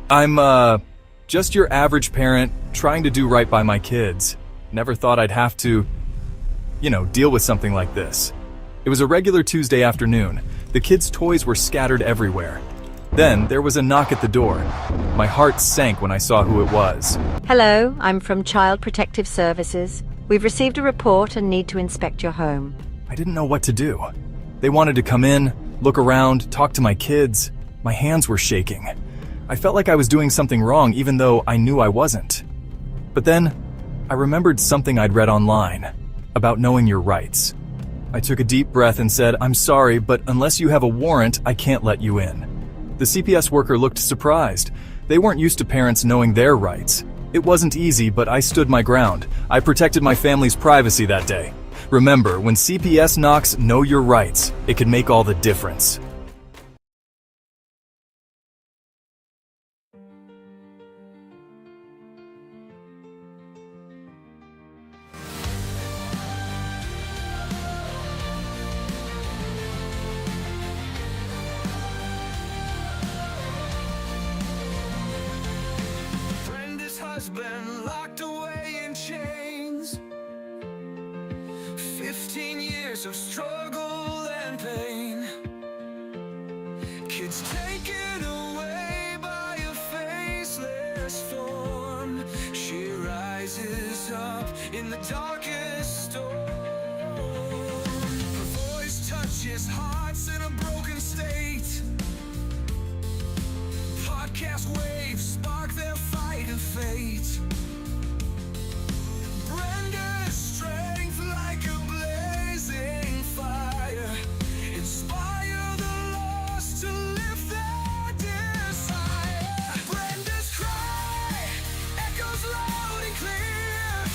I'm just your average parent trying to do right by my kids. Never thought I'd have to, deal with something like this. It was a regular Tuesday afternoon. The kids' toys were scattered everywhere. Then there was a knock at the door. My heart sank when I saw who it was. Hello, I'm from Child Protective Services. We've received a report and need to inspect your home. I didn't know what to do. They wanted to come in, look around, talk to my kids. My hands were shaking. I felt like I was doing something wrong even though I knew I wasn't. But then, I remembered something I'd read online about knowing your rights. I took a deep breath and said, "I'm sorry, but unless you have a warrant, I can't let you in." The CPS worker looked surprised. They weren't used to parents knowing their rights. It wasn't easy, but I stood my ground. I protected my family's privacy that day. Remember, when CPS knocks, know your rights. It can make all the difference. Been locked away in chains, 15 years of struggle and pain. Kids taken away by a faceless form. She rises up in the darkest storm. Her voice touches hearts in a broken state. Podcast waves spark their fight of fate. Brenda's strength like a blazing fire. Inspire the lost to lift their desire. Brenda's cry echoes loud and clear.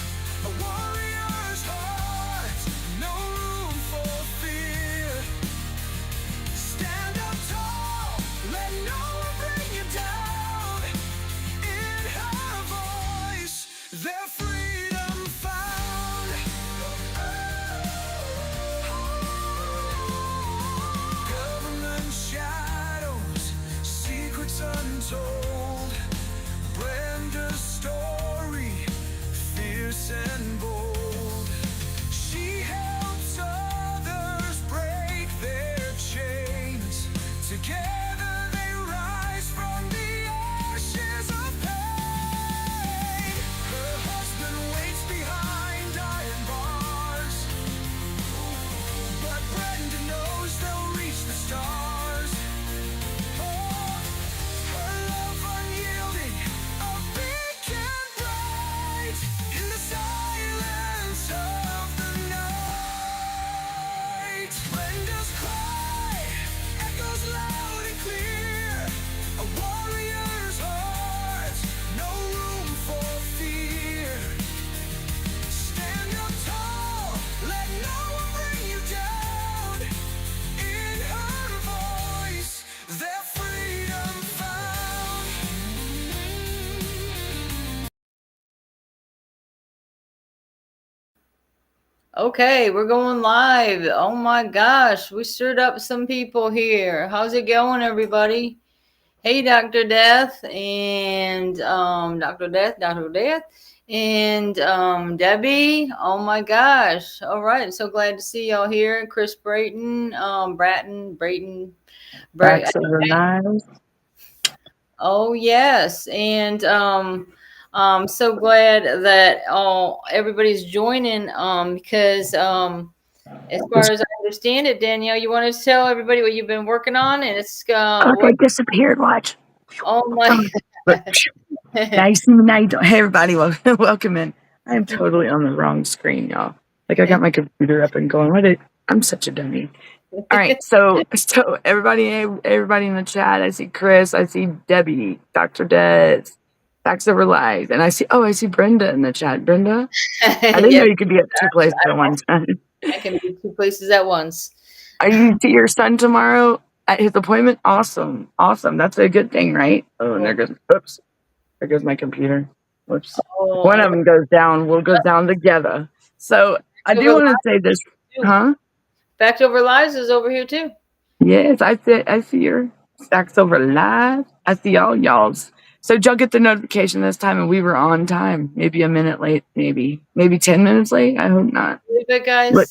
A warrior's heart, no room for fear. Stand up tall, let no one bring you down. In her voice, their freedom found. Government shadows, secrets untold. Brenda's story, fierce and bold. She helps others break their chains. Together they rise from the ashes of pain. Her husband waits behind iron bars, but Brenda knows they'll reach the stars. Oh, her love unyielding, a beacon bright in the silence of the night. Brenda's cry echoes loud and clear. A warrior's heart, no room for fear. Stand up tall, let no one bring you down. In her voice, their freedom found. Okay, we're going live. Oh my gosh, we stirred up some people here. How's it going, everybody? Hey, Dr. Death and Dr. Death, and Debbie. Oh my gosh. All right, so glad to see y'all here. Chris Brayton, Brayton. Oh yes, and I'm so glad that everybody's joining because as far as I understand it, Danielle, you want to tell everybody what you've been working on, and it's Okay, disappeared. Watch. oh my. Nice and nice. Hey, everybody, welcome in. I am totally on the wrong screen, y'all. Like I got my computer up and going. I'm such a dummy. All right, so everybody in the chat. I see Chris. I see Debbie, Dr. Des, Facts Over Lies, and I see Brenda in the chat. Brenda, I didn't know you could be at two places at one time. I can be two places at once. Are you to your son tomorrow at his appointment? Awesome. That's a good thing, right? Oh, and there goes my computer. Whoops. Oh, One of them goes down. We'll go down together. So I do want to say this, huh? Facts Over Lies is over here too. Yes, I see your Facts Over Lies. I see all y'all's So y'all get the notification this time, and we were on time. Maybe a minute late, maybe 10 minutes late. I hope not. Believe it, guys. Look,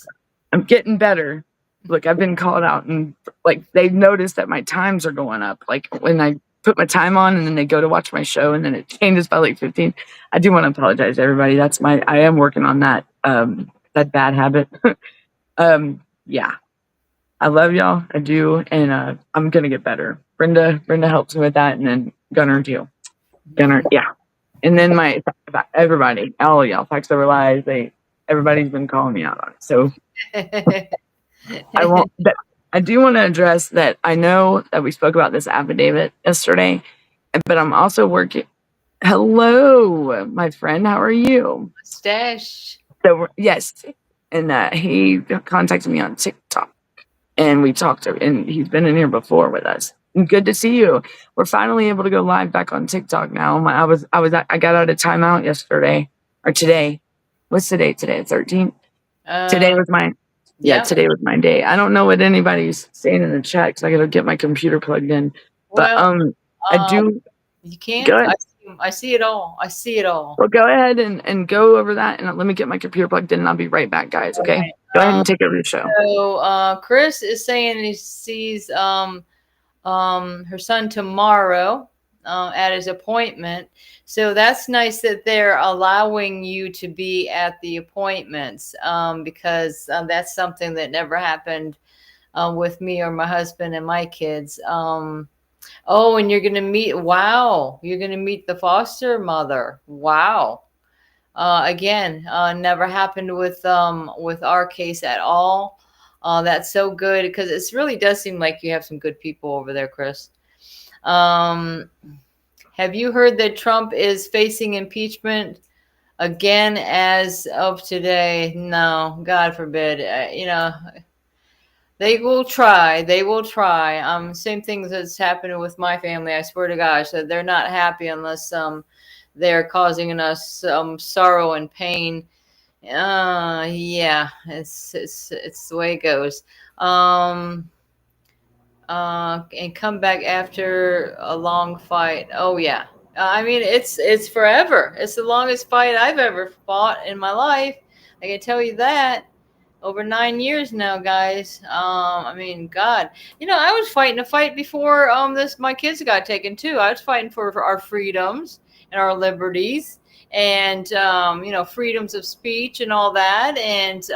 I'm getting better. Look, I've been called out, and like they've noticed that my times are going up. Like when I put my time on, and then they go to watch my show, and then it changes by like 15. I do want to apologize to everybody. I am working on that that bad habit. Yeah. I love y'all. I do, and I'm gonna get better. Brenda helps me with that, and then Gunnar too. Gunnar, yeah. And then everybody, all of y'all, Facts Over Lies, everybody's been calling me out on it. So I do want to address that. I know that we spoke about this affidavit yesterday, but I'm also working. Hello, my friend. How are you? Stash. So yes, and he contacted me on TikTok, and we talked. And he's been in here before with us. Good to see you. We're finally able to go live back on TikTok now. I got out of timeout yesterday or today. What's the date today? 13th. Today was my Today was my day. I don't know what anybody's saying in the chat because I got to get my computer plugged in. But I do. You can't. Go ahead. I see it all. I see it all. Well, go ahead and go over that, and let me get my computer plugged in, and I'll be right back, guys. Okay. Right. Go ahead and take over the show. So Chris is saying he sees her son tomorrow at his appointment. So that's nice that they're allowing you to be at the appointments because that's something that never happened with me or my husband and my kids. Oh, and you're going to meet, you're going to meet the foster mother. Wow. Again, never happened with our case at all. That's so good because it really does seem like you have some good people over there, Chris. Have you heard that Trump is facing impeachment again as of today? No, God forbid. They will try. They will try. Same thing that's happening with my family. I swear to gosh that they're not happy unless they're causing us sorrow and pain. Yeah, it's the way it goes. And come back after a long fight. Oh yeah. I mean, it's forever. It's the longest fight I've ever fought in my life. I can tell you that. Over 9 years now, guys. I mean, God, I was fighting a fight before my kids got taken too. I was fighting for our freedoms and our liberties and freedoms of speech and all that. And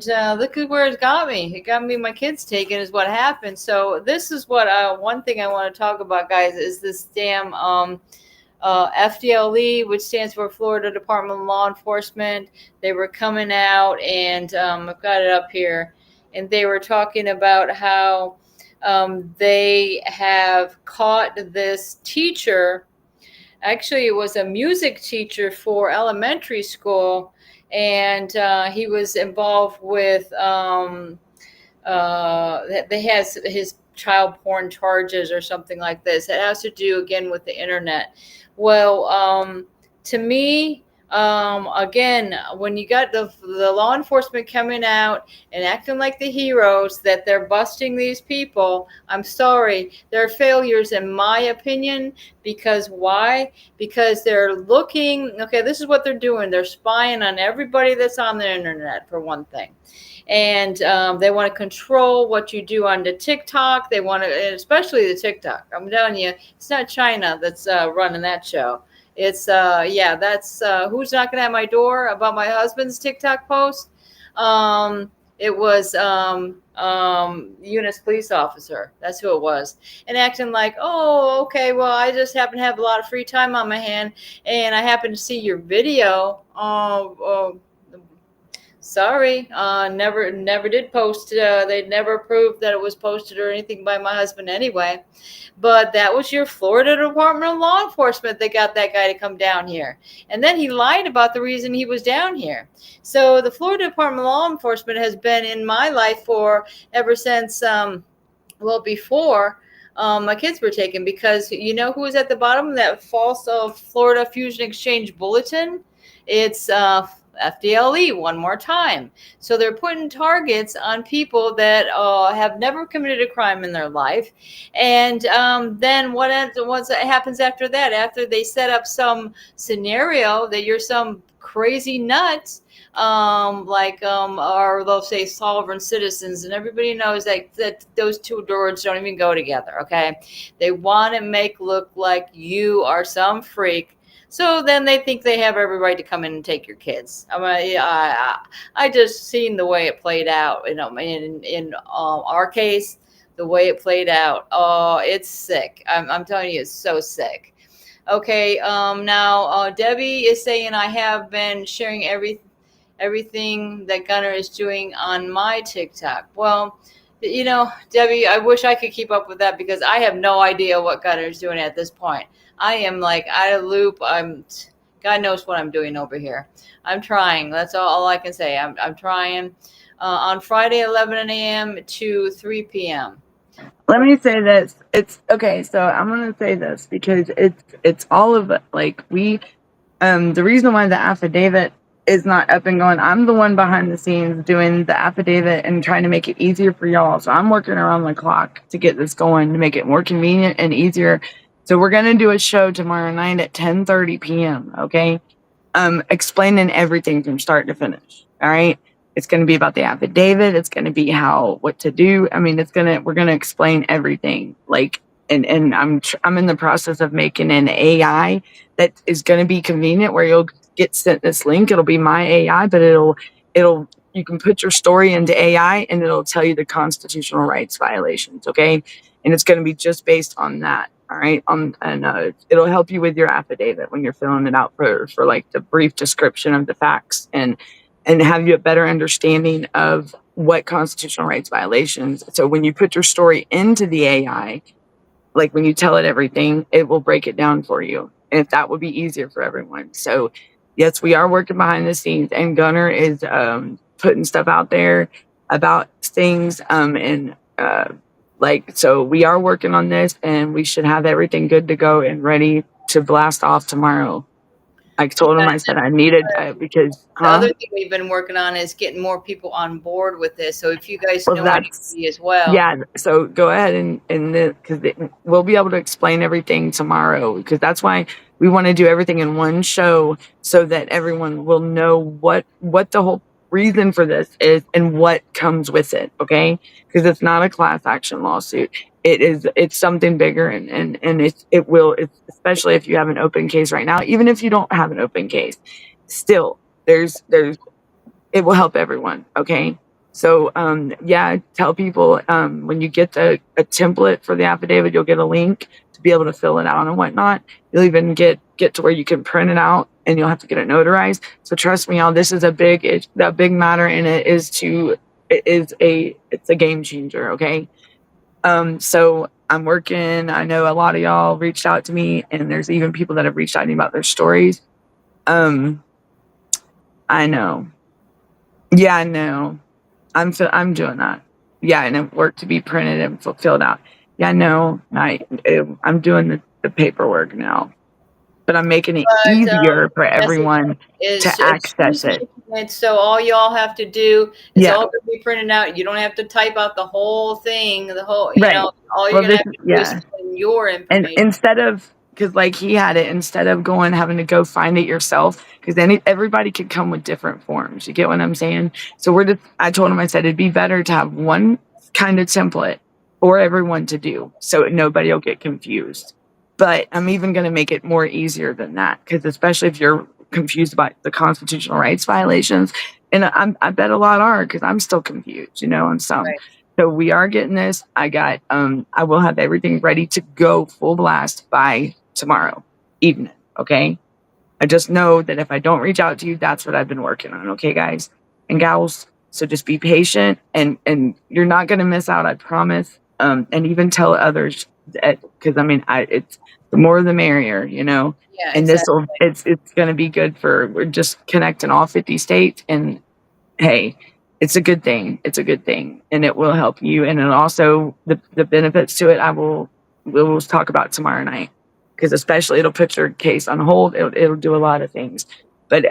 look at where it got me. It got me my kids taken is what happened. So this is what one thing I want to talk about, guys, is this damn FDLE, which stands for Florida Department of Law Enforcement. They were coming out, and I've got it up here, and they were talking about how they have caught this teacher. Actually, it was a music teacher for elementary school, and he was involved with they has his child porn charges or something like this. It has to do again with the internet. Well, to me, again, when you got the law enforcement coming out and acting like the heroes that they're busting these people, I'm sorry, they're failures in my opinion. Because why? Because they're looking, okay, this is what they're doing. They're spying on everybody that's on the internet, for one thing. And they want to control what you do on the TikTok. They want to, especially the TikTok. I'm telling you, it's not China that's running that show. It's, that's who's knocking at my door about my husband's TikTok post. It was Eunice police officer. That's who it was. And acting like, oh, okay, well, I just happen to have a lot of free time on my hand, and I happen to see your video. Sorry, never did post. They never proved that it was posted or anything by my husband anyway. But that was your Florida Department of Law Enforcement that got that guy to come down here. And then he lied about the reason he was down here. So the Florida Department of Law Enforcement has been in my life ever since, before my kids were taken. Because you know who was at the bottom of that false Florida Fusion Exchange bulletin? It's FDLE one more time. So they're putting targets on people that have never committed a crime in their life. And then what happens after that? After they set up some scenario that you're some crazy nuts, or they'll say sovereign citizens, and everybody knows that those two words don't even go together. Okay, they want to make look like you are some freak. So then they think they have every right to come in and take your kids. I just seen the way it played out. In our case, the way it played out. Oh, it's sick. I'm telling you, it's so sick. Okay. Now Debbie is saying I have been sharing everything that Gunner is doing on my TikTok. Well, Debbie, I wish I could keep up with that because I have no idea what Gunner is doing at this point. I am like out of the loop. God knows what I'm doing over here. I'm trying. That's all I can say. I'm trying. On Friday, 11 a.m. to 3 p.m. Let me say this. It's okay. So I'm going to say this because it's all of it. Like the reason why the affidavit is not up and going, I'm the one behind the scenes doing the affidavit and trying to make it easier for y'all. So I'm working around the clock to get this going, to make it more convenient and easier. So we're going to do a show tomorrow night at 10:30 p.m. Okay. Explaining everything from start to finish. All right. It's going to be about the affidavit. It's going to be what to do. I mean, we're going to explain everything. Like, and I'm in the process of making an AI that is going to be convenient where you'll get sent this link. It'll be my AI, but you can put your story into AI and it'll tell you the constitutional rights violations. Okay. And it's going to be just based on that. All right. It'll help you with your affidavit when you're filling it out for like the brief description of the facts and have you a better understanding of what constitutional rights violations. So when you put your story into the AI, like when you tell it everything, it will break it down for you. And if that would be easier for everyone. So yes, we are working behind the scenes and Gunner is putting stuff out there about things. So we are working on this and we should have everything good to go and ready to blast off tomorrow. I told him, I said I needed because the other thing we've been working on is getting more people on board with this. So if you guys know anybody as well, yeah. So go ahead and because we'll be able to explain everything tomorrow because that's why we want to do everything in one show so that everyone will know what the whole reason for this is and what comes with it. Okay, because it's not a class action lawsuit. It's something bigger and it's especially if you have an open case right now, even if you don't have an open case, still there's it will help everyone. Okay. So tell people when you get a template for the affidavit, you'll get a link to be able to fill it out and whatnot. You'll even get to where you can print it out and you'll have to get it notarized. So trust me, y'all, this is a big matter and it's a game changer. Okay. So I'm working. I know a lot of y'all reached out to me and there's even people that have reached out to me about their stories. I know. Yeah, I know. I'm doing that. Yeah, and it work to be printed and filled out. Yeah, no, I'm doing the paperwork now, but I'm making it easier for everyone to access it. So all y'all have to do is all going to be printed out. You don't have to type out the whole thing, all you're going to have to do is put your information. And instead of, because like he had it, instead of having to go find it yourself, because then everybody could come with different forms. You get what I'm saying? So I told him, I said, it'd be better to have one kind of template for everyone to do so nobody will get confused. But I'm even going to make it more easier than that, because especially if you're confused about the constitutional rights violations, and I bet a lot are, because I'm still confused, on some. Right. So we are getting this. I will have everything ready to go full blast by tomorrow evening. Okay. I just know that if I don't reach out to you, that's what I've been working on. Okay, guys and gals. So just be patient and you're not going to miss out. I promise. And even tell others because it's the more the merrier, Yeah, and exactly. It's going to be good we're just connecting all 50 states and hey, it's a good thing. It's a good thing and it will help you. And then also the benefits to it, we'll talk about tomorrow night. Because especially it'll put your case on hold. It'll do a lot of things. But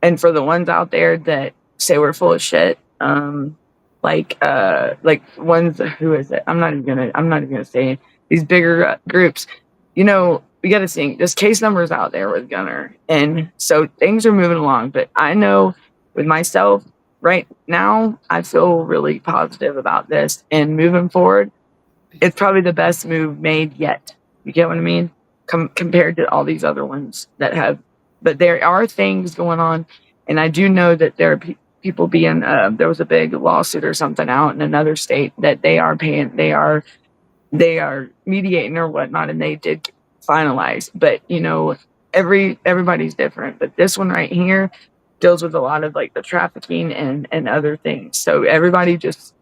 And for the ones out there that say we're full of shit, like ones, who is it? I'm not even gonna say these bigger groups. You know, we got to see there's case numbers out there with Gunner, and so things are moving along. But I know with myself right now, I feel really positive about this and moving forward. It's probably the best move made yet. You get what I mean? Compared to all these other ones that have, but there are things going on, and I do know that there are people being. There was a big lawsuit or something out in another state that they are paying. They are mediating or whatnot, and they did finalize. But you know, everybody's different. But this one right here deals with a lot of like the trafficking and other things. So everybody just,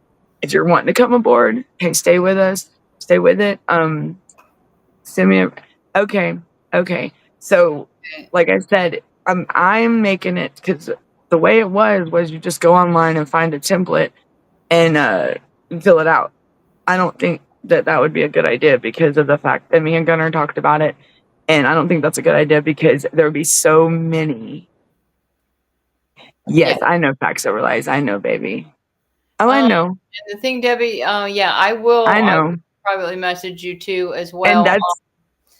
if you're wanting to come aboard, hey, stay with us, stay with it. Send me okay. So like I said, I'm making it because the way it was you just go online and find a template and fill it out. I don't think that would be a good idea because of the fact that me and Gunnar talked about it, and I don't think that's a good idea because there would be so many. Yes, I know facts over lies. I know, baby. Oh, I know. And the thing, Debbie, yeah, I will. I I know. will privately message you too as well. And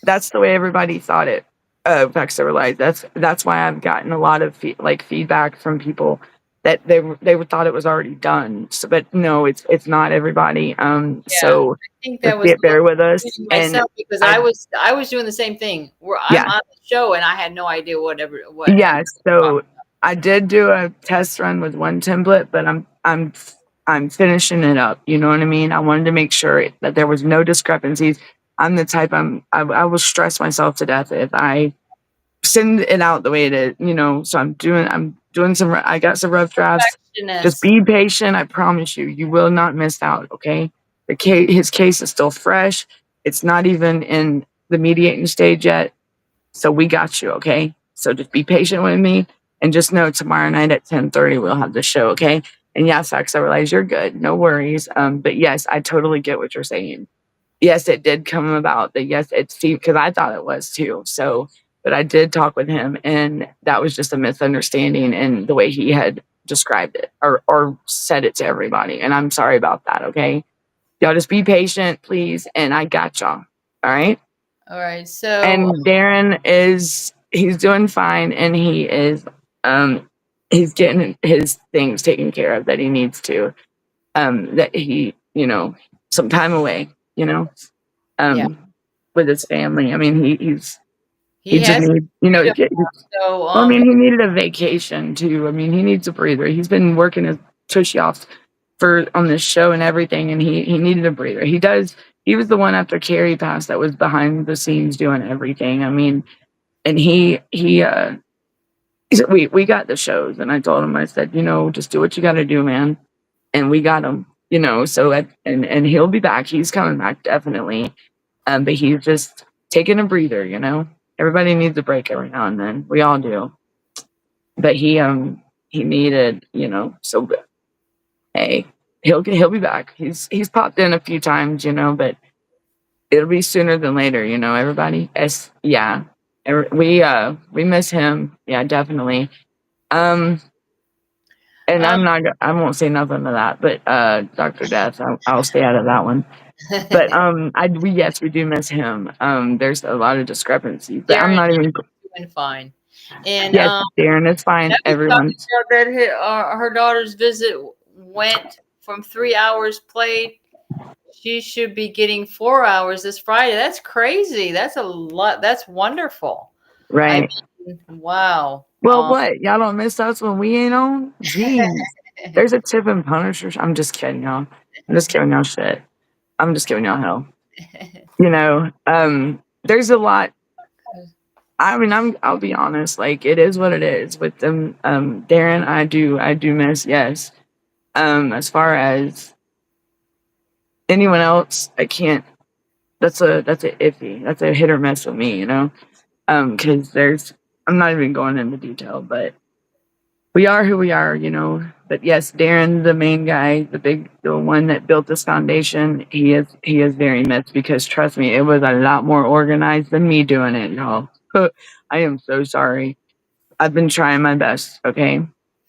that's the way everybody thought it. Facts over lies. That's why I've gotten a lot of feedback from people that they thought it was already done. So, but no, it's not everybody. So I think that was just bear with us. myself because I was doing the same thing. Where I'm on the show and I had no idea what. Yeah. So I did do a test run with one template, but I'm finishing it up. You know what I mean? I wanted to make sure that there was no discrepancies. I'm the type I will stress myself to death if I send it out the way it is, you know. So I'm doing I got some rough drafts. Just be patient. I promise you will not miss out. Okay. His case is still fresh. It's not even in the mediating stage yet. So we got you. Okay. So just be patient with me and just know tomorrow night at 10:30 we'll have the show. Okay. And yes, I realize you're good. No worries. But yes, I totally get what you're saying. Yes, it did come about that. Yes, it's Steve, because I thought it was too. So, but I did talk with him, and that was just a misunderstanding in the way he had described it or said it to everybody. And I'm sorry about that. Okay, y'all just be patient, please. And I got y'all. All right. All right. So, and Darren he's doing fine, and he's getting his things taken care of that he needs to. That he, some time away, with his family. I mean, he just needs, he needed a vacation too. I mean, he needs a breather. He's been working his tushy off on this show and everything, and he needed a breather. He was the one after Carrie passed that was behind the scenes doing everything. I mean, and he said, we got the shows, and I told him, I said, just do what you got to do, man. And we got him, so and he'll be back. He's coming back definitely. But he's just taking a breather, Everybody needs a break every now and then. We all do. But he needed, so hey, he'll be back. He's popped in a few times, but it'll be sooner than later, everybody. We miss him. Yeah, definitely. And I won't say nothing to that, but Dr. Death, I'll stay out of that one. But we do miss him. There's a lot of discrepancies, but I'm not even doing fine. And yes, Darren, it's fine. Everyone. That her daughter's visit went from 3 hours played. She should be getting 4 hours this Friday. That's crazy. That's a lot. That's wonderful. Right. Wow. Well, what? Y'all don't miss us when we ain't on? Jeez. There's a tip in Punisher. I'm just kidding, y'all. I'm just giving y'all shit. I'm just giving y'all hell. There's a lot. I mean, I'll be honest. Like, it is what it is with them. Darren, I do miss. Yes. As far as anyone else, I can't. That's a iffy. That's a hit or miss with me. Because I'm not even going into detail, but we are who we are, But yes, Darren, the main guy, the one that built this foundation, he is very missed because trust me, it was a lot more organized than me doing it, y'all. I am so sorry. I've been trying my best. Okay.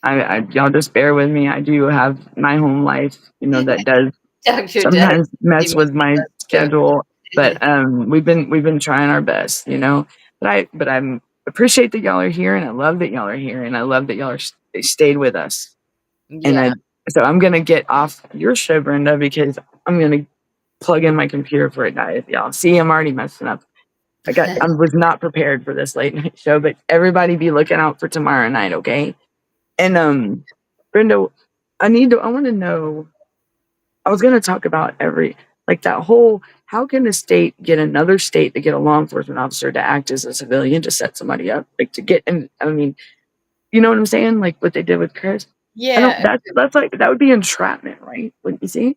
Y'all just bear with me. I do have my home life, that does Dr. Death. sometimes mess with my schedule, but we've been trying our best, but I'm appreciate that y'all are here, and I love that y'all are here, and I love that y'all stayed with us. Yeah. So I'm gonna get off your show, Brenda, because I'm gonna plug in my computer before it dies, y'all. See, I'm already messing up. I was not prepared for this late night show, but everybody be looking out for tomorrow night, okay? And Brenda, I want to know. I was going to talk about that whole, how can a state get another state to get a law enforcement officer to act as a civilian to set somebody up, to get, and I mean, you know what I'm saying? Like what they did with Chris. Yeah. That's like, that would be entrapment, right? Wouldn't you see?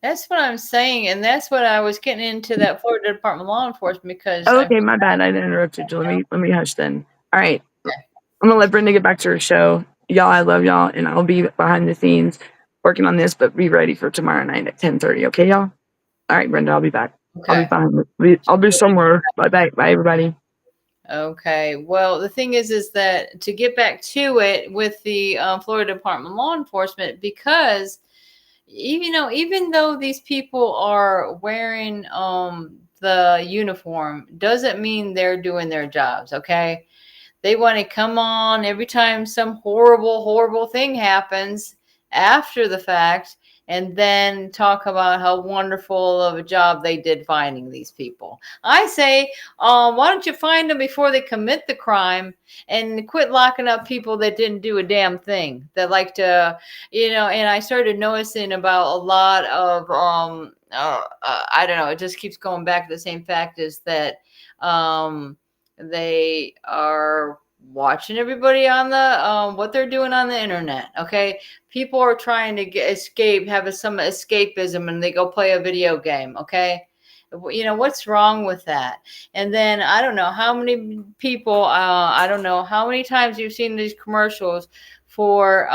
That's what I'm saying. And that's what I was getting into that Florida Department of Law Enforcement because Oh, okay, my bad. I didn't interrupt you. Let me hush then. All right. I'm gonna let Brenda get back to her show. Y'all, I love y'all, and I'll be behind the scenes working on this, but be ready for tomorrow night at 10:30. Okay, y'all? All right, Brenda, I'll be back. I'll be okay. fine. I'll be somewhere. Bye, everybody. Okay. Well, the thing is that to get back to it with the Florida Department of Law Enforcement, because even though these people are wearing the uniform, doesn't mean they're doing their jobs. Okay. They want to come on every time some horrible, horrible thing happens after the fact and then talk about how wonderful of a job they did finding these people. I say, why don't you find them before they commit the crime and quit locking up people that didn't do a damn thing, that like to, and I started noticing about a lot of, I don't know, it just keeps going back to the same fact is that, they are watching everybody on the what they're doing on the internet. Okay, people are trying to have some escapism, and they go play a video game. Okay, what's wrong with that? And then I don't know how many people. I don't know how many times you've seen these commercials for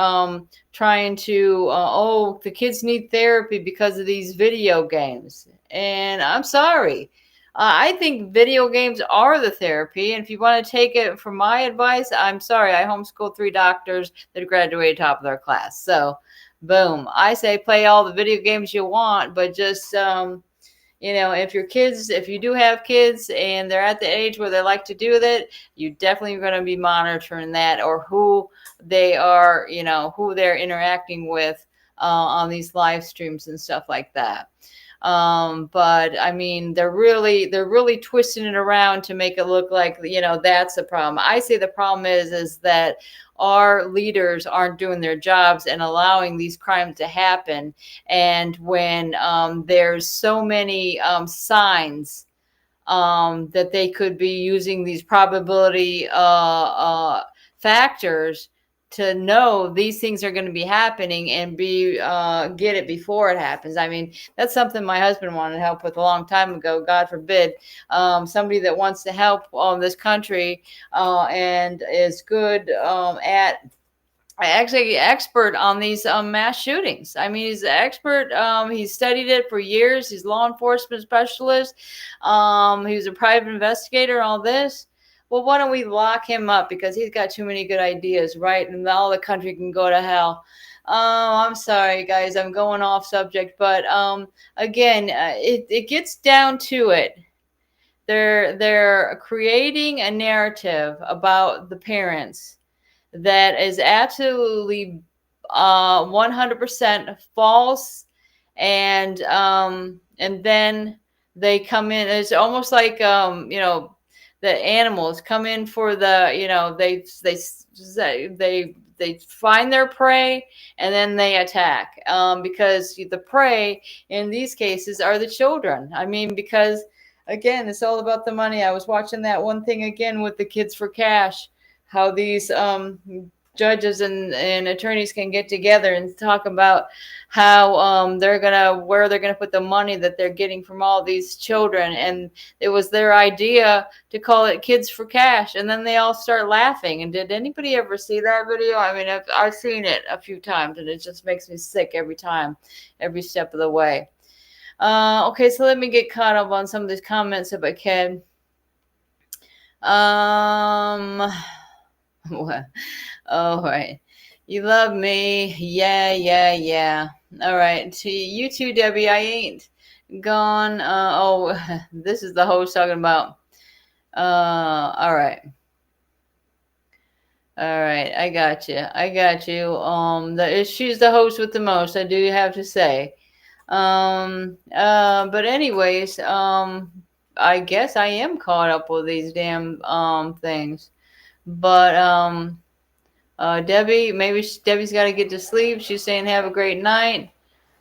trying to the kids need therapy because of these video games. And I'm sorry, I think video games are the therapy. And if you want to take it from my advice, I'm sorry. I homeschooled 3 doctors that graduated top of their class. So, boom. I say play all the video games you want, but just, if you do have kids and they're at the age where they like to do that, you definitely are going to be monitoring that, or who they are, who they're interacting with on these live streams and stuff like that. But I mean, they're really twisting it around to make it look like, that's the problem. I say the problem is that our leaders aren't doing their jobs and allowing these crimes to happen. And when there's so many signs that they could be using these probability factors to know these things are going to be happening and get it before it happens. I mean, that's something my husband wanted help with a long time ago. God forbid, somebody that wants to help this country and is good at actually expert on these mass shootings. I mean, he's an expert. He's studied it for years. He's a law enforcement specialist. He was a private investigator, all this. Well, why don't we lock him up because he's got too many good ideas, right? And all the country can go to hell. I'm sorry, guys. I'm going off subject, but again, it gets down to it. They're creating a narrative about the parents that is absolutely 100% false, and then they come in. It's almost like the animals come in for the they find their prey and then they attack because the prey in these cases are the children. I mean, because again, it's all about the money. I was watching that one thing again with the Kids for Cash, how these judges and attorneys can get together and talk about how where they're gonna put the money that they're getting from all these children. And it was their idea to call it Kids for Cash, and then they all start laughing. And did anybody ever see that video? I mean, I've seen it a few times, and it just makes me sick every time, every step of the way. Okay, so let me get caught up on some of these comments if I can. What? All right. You love me. Yeah, yeah, yeah. All right. To you too, Debbie. I ain't gone. This is the host talking about. All right. All right. I got you. I got you. She's the host with the most, I do have to say. But anyways, I guess I am caught up with these damn, things. But, Debbie, Debbie's got to get to sleep. She's saying have a great night.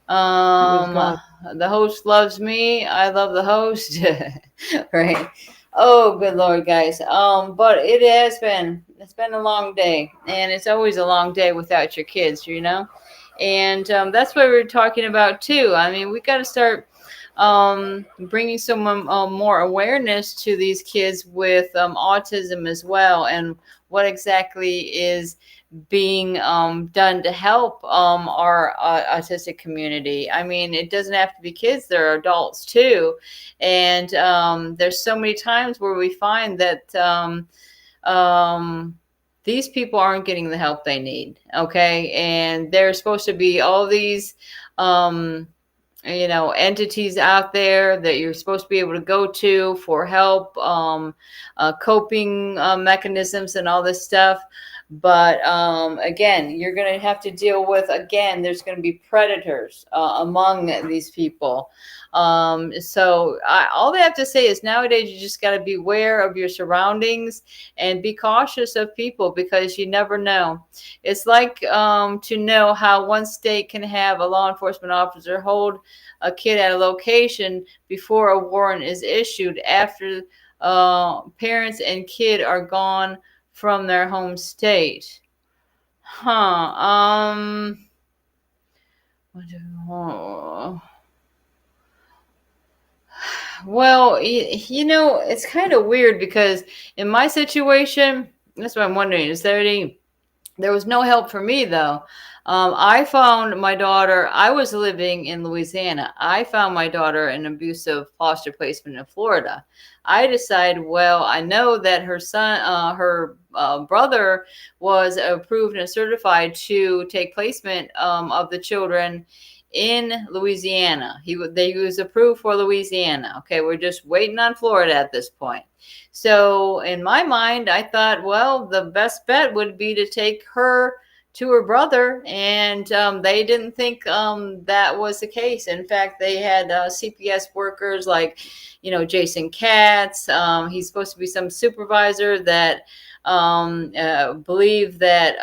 With God. The host loves me. I love the host. Right. Oh, good Lord, guys. But it's been a long day, and it's always a long day without your kids, you know? And that's what we're talking about too. I mean, we got to start bringing some more awareness to these kids with autism as well, and what exactly is being done to help our autistic community. I mean, it doesn't have to be kids, there are adults too. And there's so many times where we find that these people aren't getting the help they need. Okay. And there's supposed to be all these entities out there that you're supposed to be able to go to for help, coping mechanisms and all this stuff. But again, you're going to have to deal with, again, there's going to be predators among these people. So all they have to say is nowadays you just got to be aware of your surroundings and be cautious of people, because you never know. It's like to know how one state can have a law enforcement officer hold a kid at a location before a warrant is issued after parents and kid are gone from their home state. Well, it's kind of weird, because in my situation, that's what I'm wondering. There was no help for me, though. I found my daughter, I was living in Louisiana. I found my daughter in an abusive foster placement in Florida. I decided, well, I know that her brother was approved and certified to take placement of the children in Louisiana. He was approved for Louisiana. Okay, we're just waiting on Florida at this point. So in my mind, I thought, well, the best bet would be to take her to her brother, and they didn't think that was the case. In fact, they had CPS workers like, Jason Katz. He's supposed to be some supervisor that believe that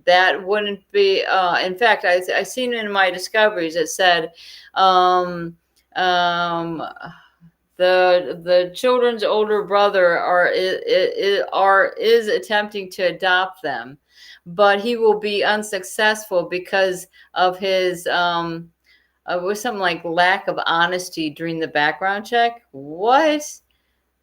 that wouldn't be. In fact, I seen in my discoveries it said the children's older brother is attempting to adopt them, but he will be unsuccessful because of his was something like lack of honesty during the background check. What?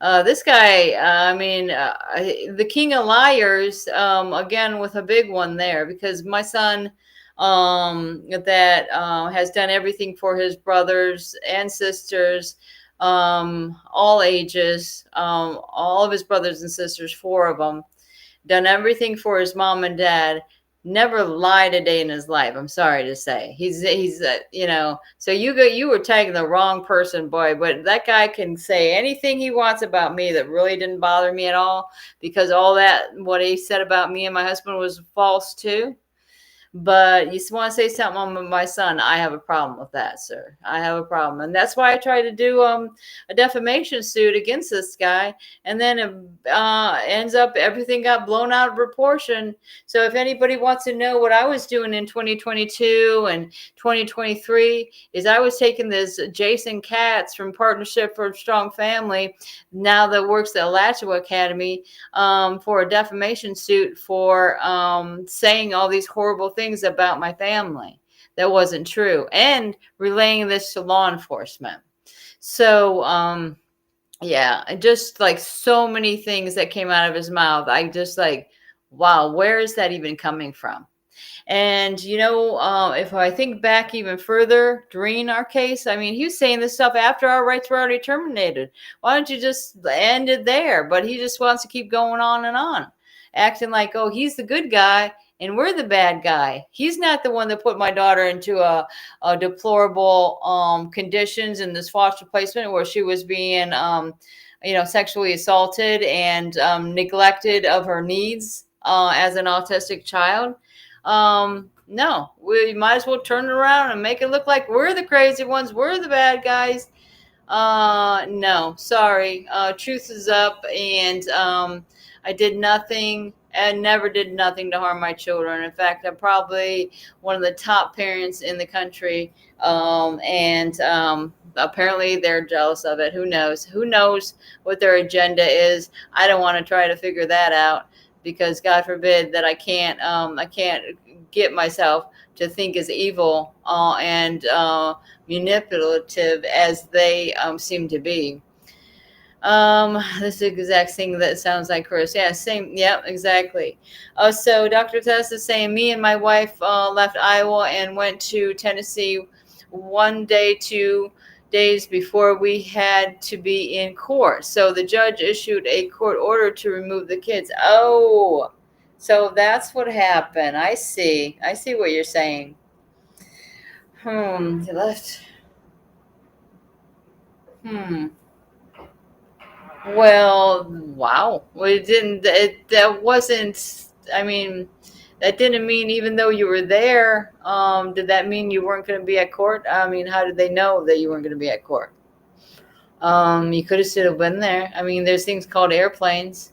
This guy, the king of liars, again, with a big one there, because my son that has done everything for his brothers and sisters, all ages, all of his brothers and sisters, 4 of them, done everything for his mom and dad, never lied a day in his life. I'm sorry to say. He's so you were tagging the wrong person, boy. But that guy can say anything he wants about me that really didn't bother me at all, because all that what he said about me and my husband was false too. But you want to say something on my son, I have a problem with that, sir. I have a problem. And that's why I tried to do a defamation suit against this guy. And then it ends up everything got blown out of proportion. So if anybody wants to know what I was doing in 2022 and 2023, is I was taking this Jason Katz from Partnership for a Strong Family, now that works at Alachua Academy, for a defamation suit for saying all these horrible things about my family that wasn't true, and relaying this to law enforcement. So yeah, just like so many things that came out of his mouth, I just like, wow, where is that even coming from? And if I think back even further during our case, I mean, he was saying this stuff after our rights were already terminated. Why don't you just end it there? But he just wants to keep going on and on. acting like, oh, he's the good guy and we're the bad guy. He's not the one that put my daughter into a deplorable conditions in this foster placement where she was being, sexually assaulted and neglected of her needs as an autistic child. No, we might as well turn it around and make it look like we're the crazy ones. We're the bad guys. No, sorry. Truth is up, and I did nothing and never did nothing to harm my children. In fact, I'm probably one of the top parents in the country, and apparently they're jealous of it. Who knows? Who knows what their agenda is? I don't want to try to figure that out because God forbid that I can't get myself to think as evil and manipulative as they seem to be. This is the exact thing that sounds like Chris. Yeah, same. Yeah, exactly. So Dr. Tess is saying, me and my wife left Iowa and went to Tennessee 1 day, 2 days before we had to be in court. So the judge issued a court order to remove the kids. Oh, so that's what happened. I see. I see what you're saying. They left. Well, wow. Well, it didn't, that wasn't, I mean, that didn't mean even though you were there, did that mean you weren't going to be at court? I mean, how did they know that you weren't going to be at court? You could have still been there. I mean, there's things called airplanes.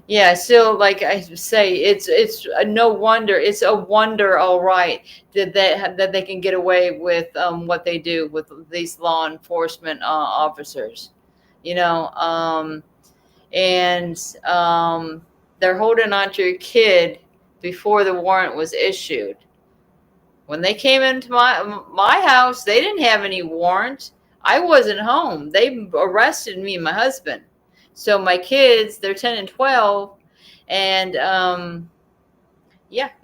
Yeah, so like I say, it's no wonder. It's a wonder, all right, that they can get away with what they do with these law enforcement officers, and they're holding on to your kid before the warrant was issued. When they came into my house, they didn't have any warrant. I wasn't home. They arrested me and my husband. So my kids, they're 10 and 12, and they're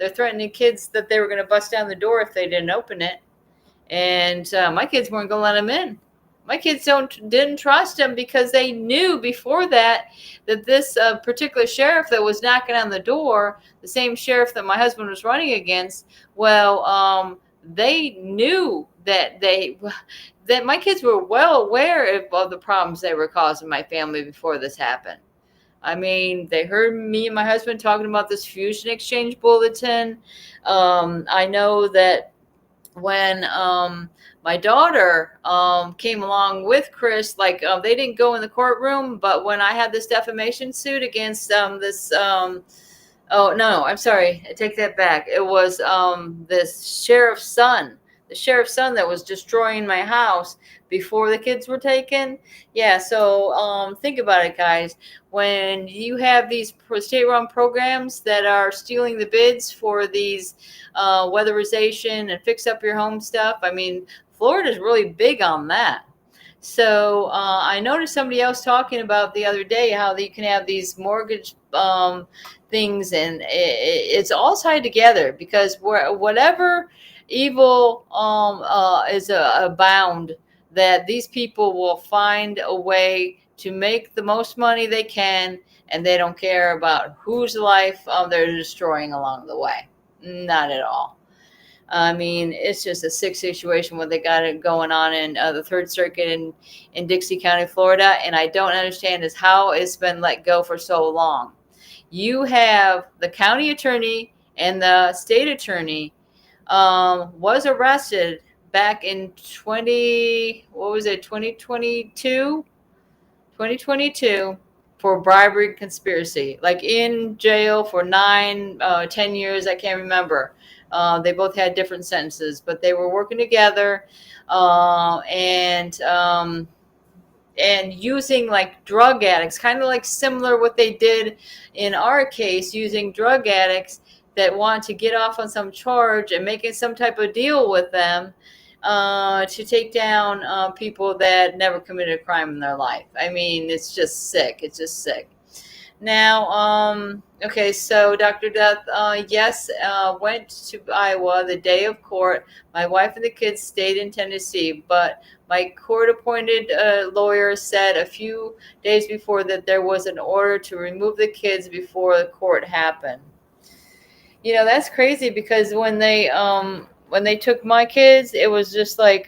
threatening kids that they were going to bust down the door if they didn't open it. And my kids weren't going to let them in. My kids didn't trust them because they knew before that this particular sheriff that was knocking on the door, the same sheriff that my husband was running against, well, they knew that my kids were well aware of the problems they were causing my family before this happened. I mean, they heard me and my husband talking about this fusion exchange bulletin. I know that when my daughter came along with Chris, like they didn't go in the courtroom, but when I had this defamation suit against this oh, no, I'm sorry. I take that back. It was this sheriff's son, the sheriff's son that was destroying my house before the kids were taken. Yeah, so think about it, guys. When you have these state-run programs that are stealing the bids for these weatherization and fix up your home stuff, I mean, Florida's really big on that. So I noticed somebody else talking about the other day how you can have these mortgage things, and it's all tied together because whatever evil is abound, that these people will find a way to make the most money they can, and they don't care about whose life they're destroying along the way. Not at all. I mean, it's just a sick situation what they got it going on in the Third Circuit in Dixie County, Florida. And I don't understand is how it's been let go for so long. You have the county attorney and the state attorney was arrested back in 2022 for bribery and conspiracy, like in jail for 10 years. I can't remember. They both had different sentences, but they were working together and using like drug addicts, kind of like similar what they did in our case, using drug addicts that want to get off on some charge and making some type of deal with them to take down people that never committed a crime in their life. I mean, it's just sick. It's just sick. Now, okay, so Dr. Death, yes, went to Iowa the day of court. My wife and the kids stayed in Tennessee, but my court-appointed lawyer said a few days before that there was an order to remove the kids before the court happened. You know, that's crazy because when they took my kids, it was just like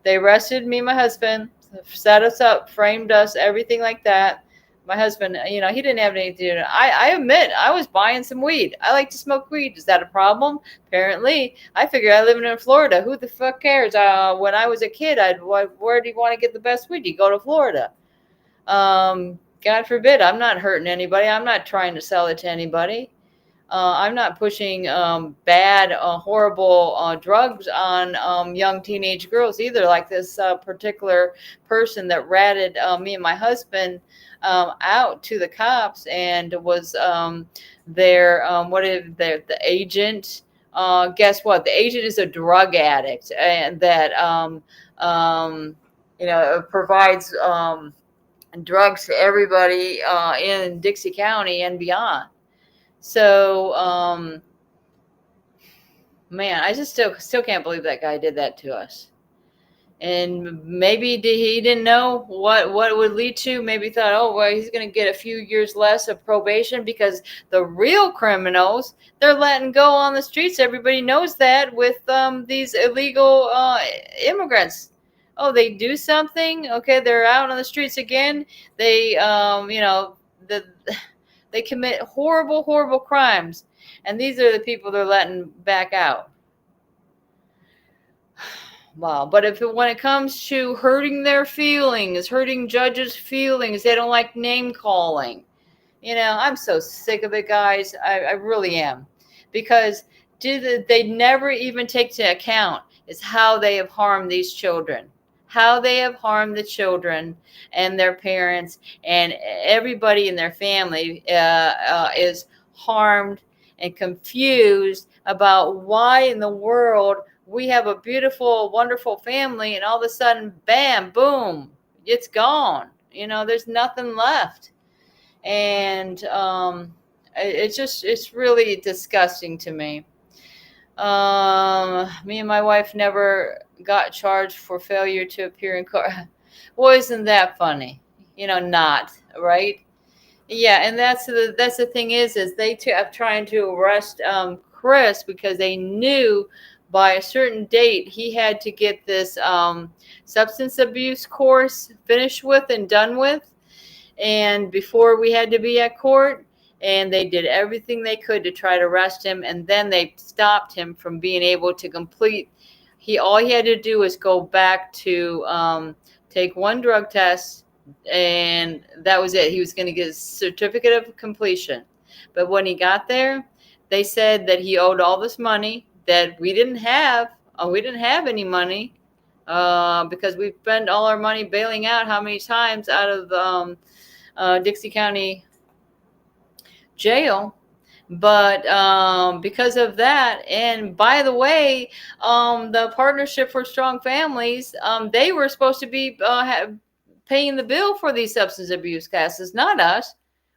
they arrested me and my husband, set us up, framed us, everything like that. My husband, you know, he didn't have anything to do. I admit I was buying some weed. I like to smoke weed. Is that a problem? Apparently. I figured I live in Florida. Who the fuck cares? When I was a kid, where do you want to get the best weed? You go to Florida. God forbid, I'm not hurting anybody. I'm not trying to sell it to anybody. I'm not pushing bad, horrible drugs on young teenage girls either, like this particular person that ratted me and my husband out to the cops and was the agent. Guess what? The agent is a drug addict, and that you know, provides drugs to everybody in Dixie County and beyond. So, man, I just still can't believe that guy did that to us. And maybe he didn't know what it would lead to. Maybe thought, oh, well, he's going to get a few years less of probation because the real criminals, they're letting go on the streets. Everybody knows that with these illegal immigrants. Oh, they do something. Okay, they're out on the streets again. They, you know, they commit horrible, horrible crimes. And these are the people they're letting back out. Wow. But when it comes to hurting their feelings, hurting judges' feelings, they don't like name calling. You know, I'm so sick of it, guys. I really am. Because they never even take into account is how they have harmed these children. How they have harmed the children and their parents and everybody in their family is harmed and confused about why in the world we have a beautiful, wonderful family and all of a sudden, bam, boom, it's gone. You know, there's nothing left. And it's really disgusting to me. Me and my wife never got charged for failure to appear in court. Well, isn't that funny? You know, not right. Yeah, and that's the thing is they are trying to arrest Chris because they knew by a certain date he had to get this substance abuse course finished with and done with, and before we had to be at court. And they did everything they could to try to arrest him, and then they stopped him from being able to complete. All he had to do was go back to take one drug test, and that was it. He was going to get a certificate of completion. But when he got there, they said that he owed all this money that we didn't have. We didn't have any money because we spent all our money bailing out how many times out of Dixie County jail. But because of that, and by the way, the Partnership for Strong Families, they were supposed to be paying the bill for these substance abuse cases, not us.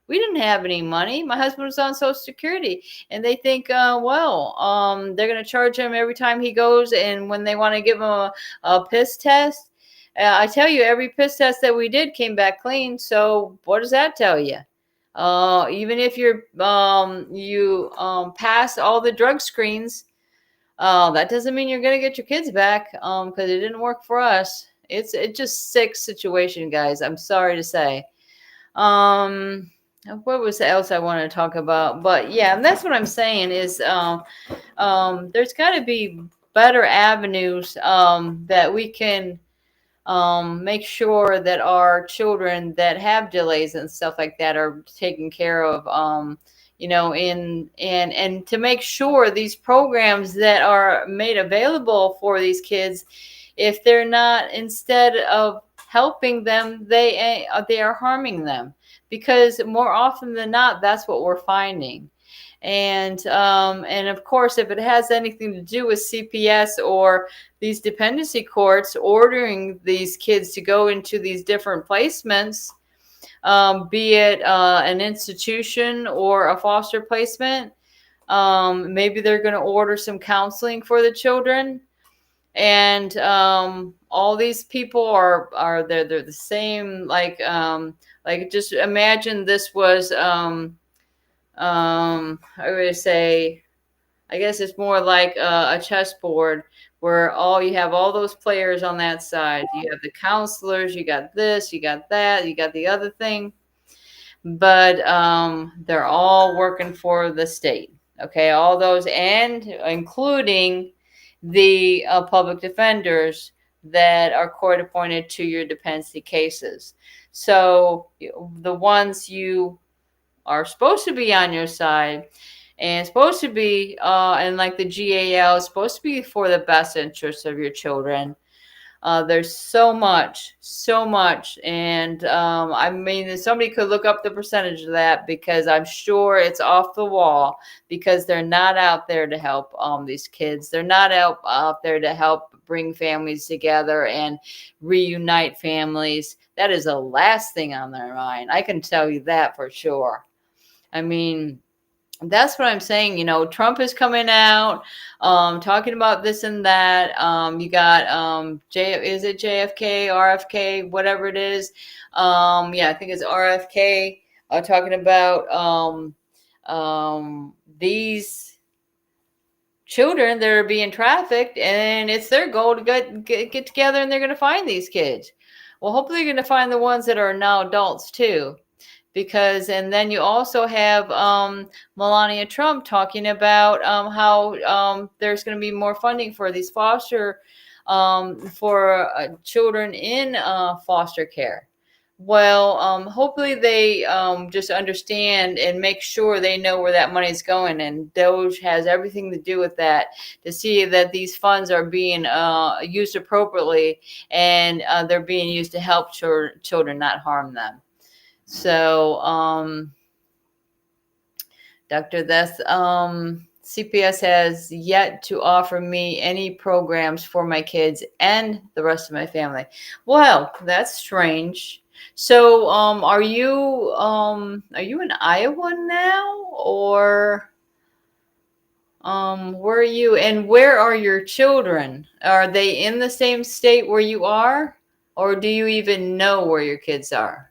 We didn't have any money. My husband was on Social Security, and they think, they're going to charge him every time he goes, and when they want to give him a piss test. I tell you, every piss test that we did came back clean. So what does that tell you? Even if you pass all the drug screens, that doesn't mean you're going to get your kids back because it didn't work for us. It's just sick situation, guys. I'm sorry to say. What was else I wanted to talk about? But yeah, that's what I'm saying is there's got to be better avenues that we can make sure that our children that have delays and stuff like that are taken care of, you know, and to make sure these programs that are made available for these kids, if they're not, instead of helping them, they are harming them, because more often than not, that's what we're finding. And of course, if it has anything to do with CPS or these dependency courts ordering these kids to go into these different placements, be it an institution or a foster placement. Maybe they're going to order some counseling for the children. And all these people are they're the same. Like just imagine this was I would say, I guess it's more like a chessboard where you have all those players on that side. You have the counselors, you got this, you got that, you got the other thing, but they're all working for the state. Okay, all those, and including the public defenders that are court appointed to your dependency cases. So the ones you are supposed to be on your side and supposed to be, and like the GAL is supposed to be for the best interests of your children. There's so much. And I mean, somebody could look up the percentage of that, because I'm sure it's off the wall, because they're not out there to help these kids. They're not out there to help bring families together and reunite families. That is the last thing on their mind. I can tell you that for sure. I mean, that's what I'm saying. Trump is coming out, talking about this and that. You got is it JFK, RFK, whatever it is? Yeah, I think it's RFK, talking about these children that are being trafficked, and it's their goal to get together, and they're going to find these kids. Well, hopefully they're going to find the ones that are now adults too. And then you also have Melania Trump talking about how there's going to be more funding for these foster for children in foster care. Well, hopefully they just understand and make sure they know where that money is going, and DOJ has everything to do with that, to see that these funds are being used appropriately, and they're being used to help children, not harm them. So, Dr. Death, CPS has yet to offer me any programs for my kids and the rest of my family. Well, that's strange. So, are you in Iowa now, or where are you? And where are your children? Are they in the same state where you are, or do you even know where your kids are?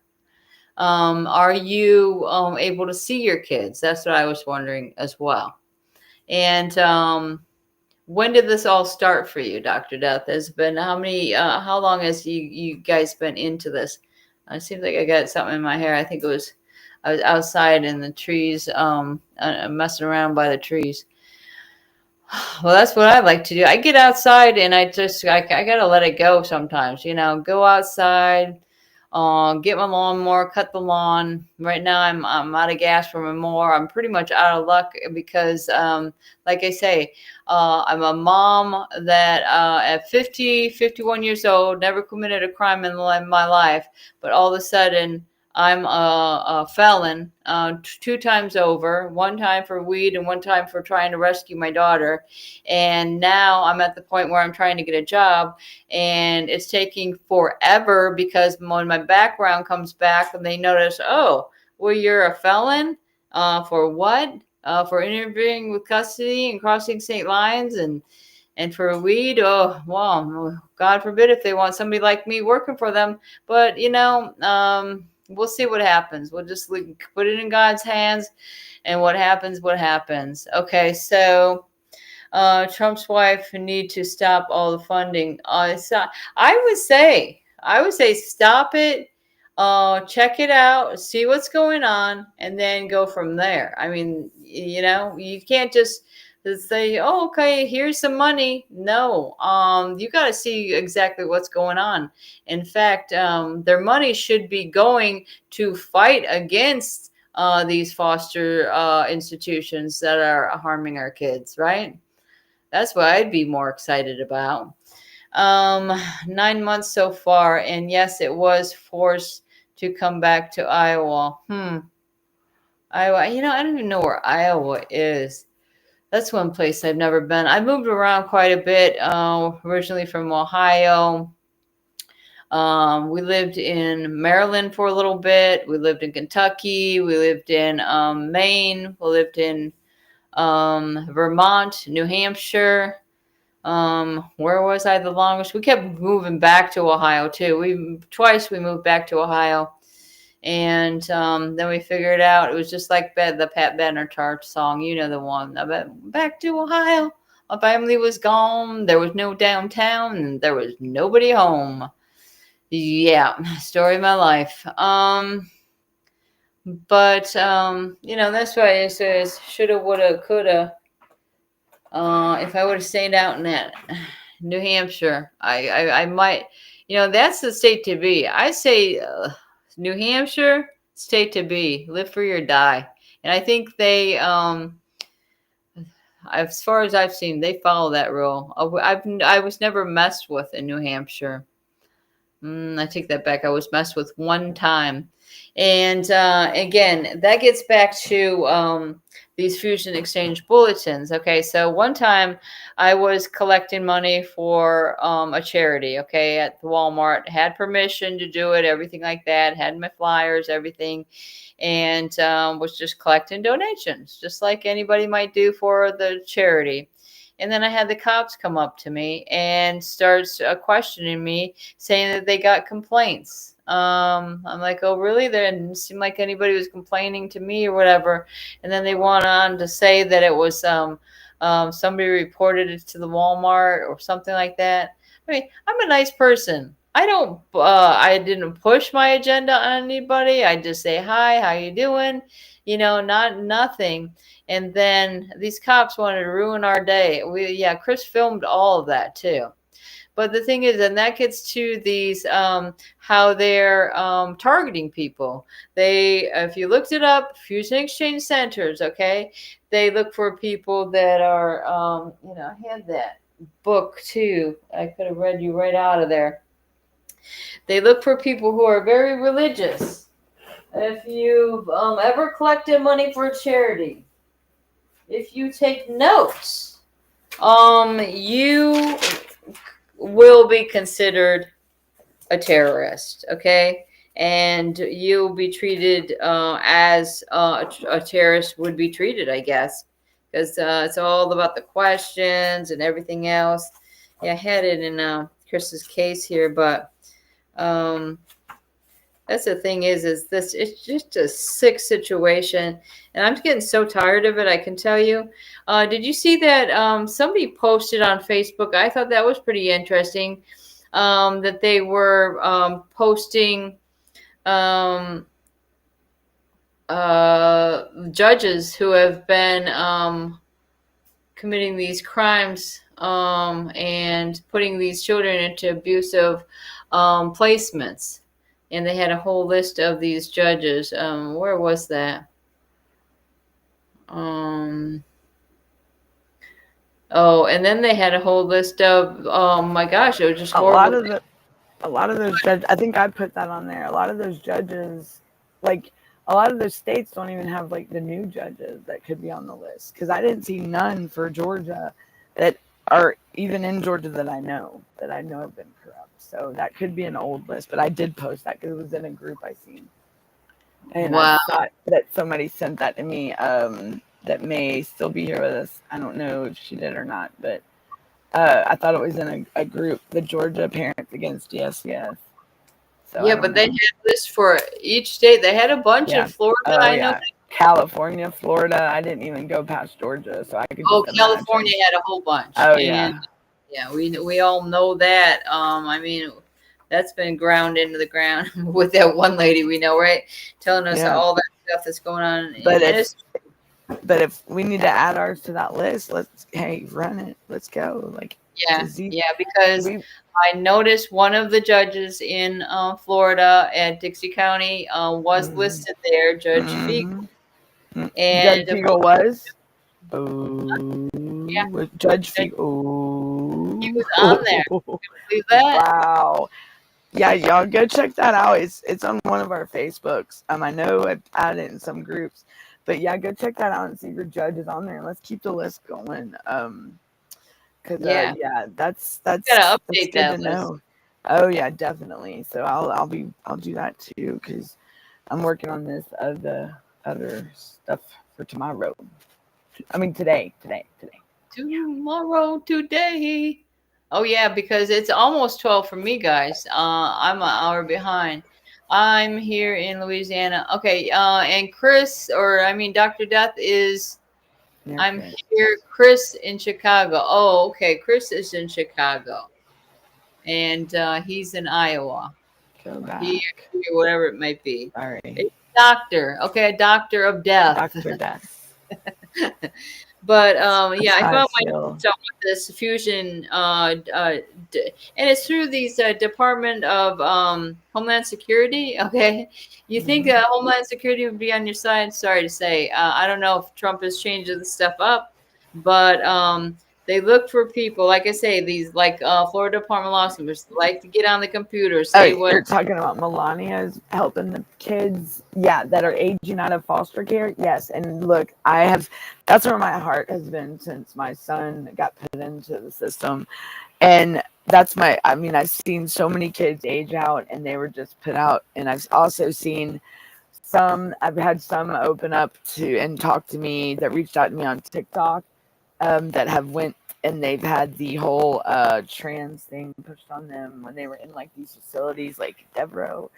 Are you able to see your kids? That's what I was wondering as well. And when did this all start for you, Dr. Death? Has been how long has you guys been into this? It seems like I got something in my hair. I think I was outside in the trees, messing around by the trees. Well, that's what I like to do. I get outside and I gotta let it go sometimes. Go outside. Get my lawnmower, cut the lawn. Right now, I'm out of gas for my mower. I'm pretty much out of luck because, like I say, I'm a mom that at 51 years old, never committed a crime in my life, but all of a sudden, I'm a felon 2 times over, 1 time for weed and 1 time for trying to rescue my daughter. And now I'm at the point where I'm trying to get a job, and it's taking forever, because when my background comes back and they notice, oh, well, you're a felon for what? For interfering with custody and crossing state lines and for weed. Oh, well, God forbid if they want somebody like me working for them. But, we'll see what happens. We'll just put it in God's hands, and what happens, what happens. Okay, so Trump's wife need to stop all the funding. I would say stop it, check it out, see what's going on, and then go from there. I mean, you can't just say, oh, okay, here's some money. No, you got to see exactly what's going on. In fact, their money should be going to fight against these foster institutions that are harming our kids, right? That's what I'd be more excited about. 9 months so far, and yes, it was forced to come back to Iowa. Iowa, I don't even know where Iowa is. That's one place I've never been. I moved around quite a bit, originally from Ohio. We lived in Maryland for a little bit. We lived in Kentucky. We lived in Maine. We lived in Vermont, New Hampshire. Where was I the longest? We kept moving back to Ohio too. Twice we moved back to Ohio, and then we figured out it was just like the Pat Benatar song. You know the one. I bet back to Ohio. My family was gone. There was no downtown, and there was nobody home. Yeah, story of my life. But that's why it says shoulda, woulda, coulda. If I would have stayed out in that New Hampshire, I might, that's the state to be. I say New Hampshire, state to be. Live free or die. And I think they, as far as I've seen, they follow that rule. I was never messed with in New Hampshire. I take that back. I was messed with one time. And again, that gets back to these fusion exchange bulletins. Okay, so one time I was collecting money for a charity, okay, at the Walmart. Had permission to do it, everything like that. Had my flyers, everything. And was just collecting donations, just like anybody might do for the charity. And then I had the cops come up to me and starts questioning me, saying that they got complaints. I'm like, oh, really? There didn't seem like anybody was complaining to me or whatever. And then they went on to say that it was somebody reported it to the Walmart or something like that. I mean, I'm a nice person. I didn't push my agenda on anybody. I just say, hi, how you doing? Nothing. And then these cops wanted to ruin our day. Chris filmed all of that too. But the thing is, and that gets to these, how they're targeting people. If you looked it up, fusion exchange centers, okay, they look for people that are, I had that book too. I could have read you right out of there. They look for people who are very religious. If you've ever collected money for a charity, if you take notes, you will be considered a terrorist, okay? And you'll be treated as a terrorist would be treated, I guess, because it's all about the questions and everything else. Yeah, I had it in Chris's case here, but that's the thing is this, it's just a sick situation, and I'm getting so tired of it, I can tell you. Did you see that somebody posted on Facebook? I thought that was pretty interesting, that they were posting judges who have been committing these crimes and putting these children into abusive placements. And they had a whole list of these judges. Where was that? And then they had a whole list of, oh my gosh, it was just horrible. A lot of those judges, I think I put that on there. A lot of those judges, like a lot of those states don't even have like the new judges that could be on the list. Because I didn't see none for Georgia that are even in Georgia that I know have been corrupt. So that could be an old list, but I did post that because it was in a group I seen. And Wow. I thought that somebody sent that to me that may still be here with us. I don't know if she did or not, but I thought it was in a group, the Georgia Parents Against DSCS. So yeah, but they had lists for each state. They had a bunch in Florida. I know. California, Florida. I didn't even go past Georgia, so I could. California had a whole bunch. Oh, and, yeah. We all know that. I mean, that's been ground into the ground with that one lady we know, right? Telling us all that stuff that's going on. But if we need to add ours to that list, run it. Let's go. Because I noticed one of the judges in Florida at Dixie County was listed there, Judge Fiegel. And Judge Fiegel was? Judge Fiegel. He was on there. Can you believe that? Wow. Yeah, y'all go check that out. It's on one of our Facebooks. I know I've added it in some groups. But yeah, go check that out and see if your judge is on there. Let's keep the list going. That's gotta update that's good to know. Oh yeah, definitely. So I'll do that too because I'm working on this other stuff for tomorrow. I mean today. Tomorrow, today. Oh yeah, because it's almost 12 for me, guys. I'm an hour behind. I'm here in Louisiana. Okay, and Chris, or I mean, Dr. Death is. Near I'm Chris. here, Chris in Chicago. Oh, okay. Chris is in Chicago, and he's in Iowa. Go Here, back. whatever it might be. Sorry, It's doctor. Okay, a doctor of death. Dr. Death. But yeah, That's I how I found feel. myself with this fusion, and it's through these Department of Homeland Security. Okay, you think Mhm. Homeland Security would be on your side? Sorry to say, I don't know if Trump is changing the stuff up, but they look for people, like I say, these like Florida Department of Law Enforcement like to get on the computer, Oh, say what. you're talking about Melania's helping the kids, yeah, that are aging out of foster care. Yes, and look, that's where my heart has been since my son got put into the system, and I mean, I've seen so many kids age out, and they were just put out, and I've also seen I've had some open up to and talk to me that reached out to me on TikTok, that have went and they've had the whole trans thing pushed on them when they were in like these facilities like Devereaux.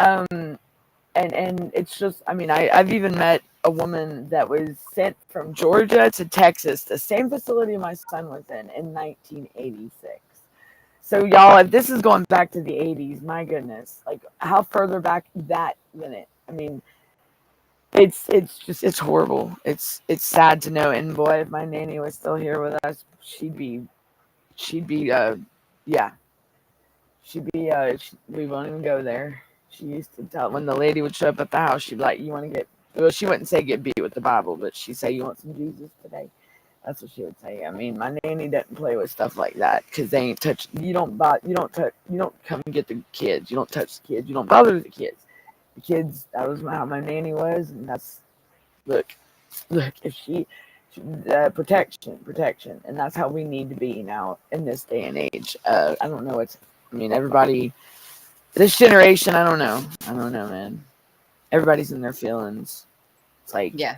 Um, and it's just, I mean, I've even met a woman that was sent from Georgia to Texas, the same facility my son was in 1986. So y'all, if this is going back to the 80s, my goodness, like how further back that minute? I mean, it's horrible. It's sad to know. And boy, if my nanny was still here with us, she'd be yeah, we won't even go there. She used to tell when the lady would show up at the house, she'd be like, "You want to get?" Well, she wouldn't say get beat with the Bible, but she'd say, "You want some Jesus today?" That's what she would say. I mean, my nanny didn't play with stuff like that because they ain't touch. You don't touch. You don't come and get the kids. You don't touch the kids. You don't bother the kids. The kids. That was how my nanny was, and that's look, look. If protection, and that's how we need to be now in this day and age. I don't know. I mean, everybody. This generation, I don't know, man. Everybody's in their feelings. It's like Yeah,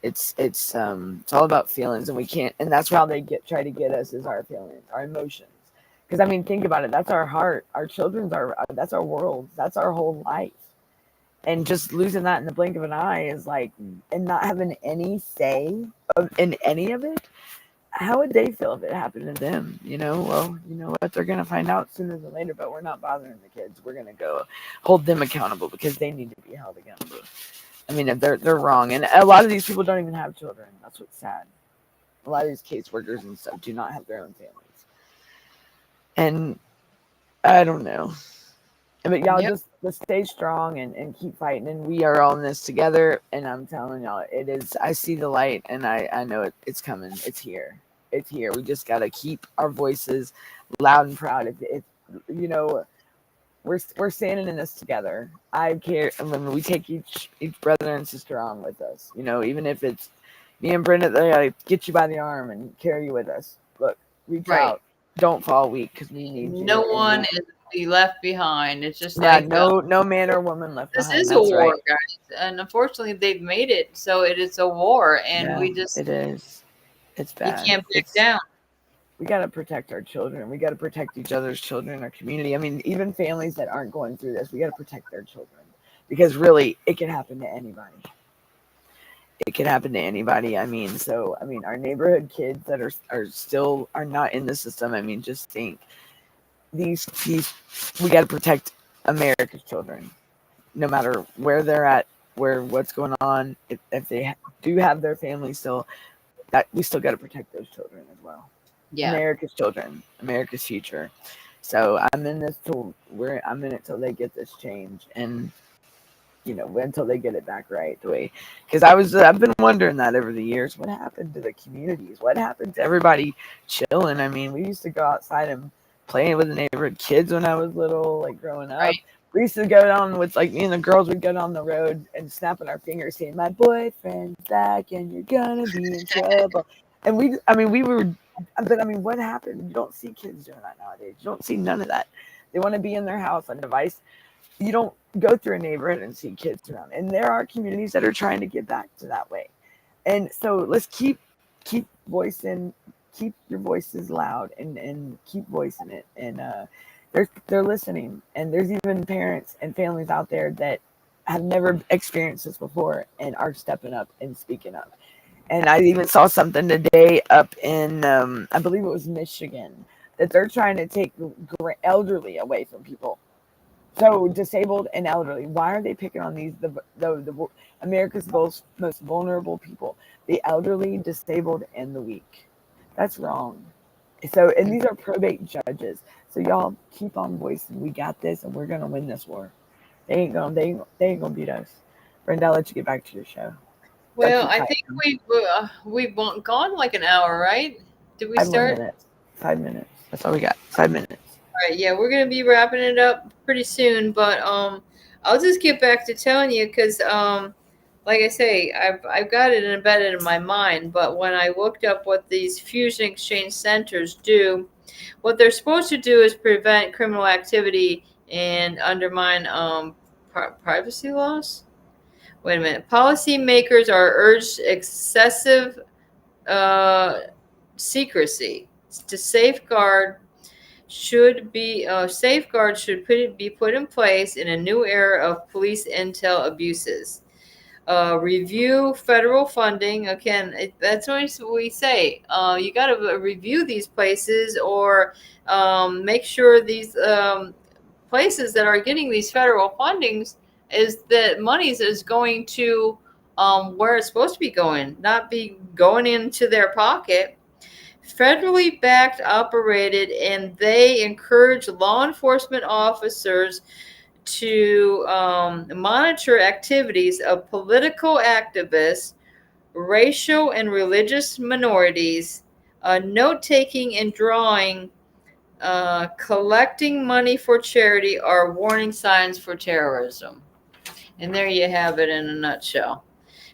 it's all about feelings, and we can't, and that's how they try to get us is our feelings, our emotions. Because I mean, think about it. That's our heart. Our children's that's our world. That's our whole life. And just losing that in the blink of an eye is like, and not having any say in any of it. How would they feel if it happened to them? Well, you know what? They're gonna find out sooner than later. But we're not bothering the kids. We're gonna go hold them accountable because they need to be held accountable. I mean, if they're wrong, and a lot of these people don't even have children. That's what's sad. A lot of these caseworkers and stuff do not have their own families, and I don't know. But y'all yep. just stay strong and keep fighting, and we are all in this together. And I'm telling y'all, it is. I see the light, and I know it's coming. It's here. It's here. We just gotta keep our voices loud and proud. If you know, we're standing in this together. I care. I mean, we take each brother and sister on with us. Even if it's me and Brenda, they gotta get you by the arm and carry you with us. Look, reach Right. out. Don't fall weak because we need No you. And one is to be left behind. It's just yeah, like no man or woman left this behind. is a That's war, right. guys, and unfortunately, they've made it so it is a war, and Yeah, we just it is. It's you bad. can't back down. We got to protect our children. We got to protect each other's children, our community. I mean, even families that aren't going through this, we got to protect their children because really, it can happen to anybody. It can happen to anybody. I mean, our neighborhood kids that are not in the system. I mean, just think these we got to protect America's children, no matter where they're at, what's going on. If they do have their family still, that we still got to protect those children as well. Yeah, America's children, America's future. So I'm in it till they get this change, and until they get it back right the way. Because I've been wondering that over the years. What happened to the communities? What happened to everybody chilling? I mean, we used to go outside and playing with the neighborhood kids when I was little, like growing up. right. We used to go down with like me and the girls. We'd go down the road and snapping our fingers, saying, "My boyfriend's back, and you're gonna be in trouble." And we were But I mean, what happened? You don't see kids doing that nowadays. You don't see none of that. They want to be in their house on a device. You don't go through a neighborhood and see kids around. And there are communities that are trying to get back to that way. And so let's keep voicing, keep your voices loud, and keep voicing it. And they're listening. And there's even parents and families out there that have never experienced this before and are stepping up and speaking up. And I even saw something today up in, I believe it was Michigan, that they're trying to take elderly away from people. So disabled and elderly. Why are they picking on these the America's most vulnerable people? The elderly, disabled, and the weak. That's wrong. So, and these are probate judges. So y'all keep on voicing. We got this, and we're gonna win this war. They ain't gonna beat us. Brenda, I'll let you get back to your show. Well, I think we've gone like an hour, right? Did we 5 more start? minutes. 5 minutes. That's all we got. 5 minutes. All right, yeah, we're gonna be wrapping it up pretty soon, but I'll just get back to telling you because like I say, I've got it embedded in my mind. But when I looked up what these fusion exchange centers do, what they're supposed to do is prevent criminal activity and undermine privacy laws. Wait a minute. Policymakers are urged excessive secrecy to safeguards should be put in place in a new era of police intel abuses. Review federal funding. Again, that's what we say. You got to review these places or make sure these places that are getting these federal fundings is that monies is going to where it's supposed to be going, not be going into their pocket. Federally backed, operated, and they encourage law enforcement officers to monitor activities of political activists, racial and religious minorities, note-taking and drawing, collecting money for charity are warning signs for terrorism. And there you have it in a nutshell.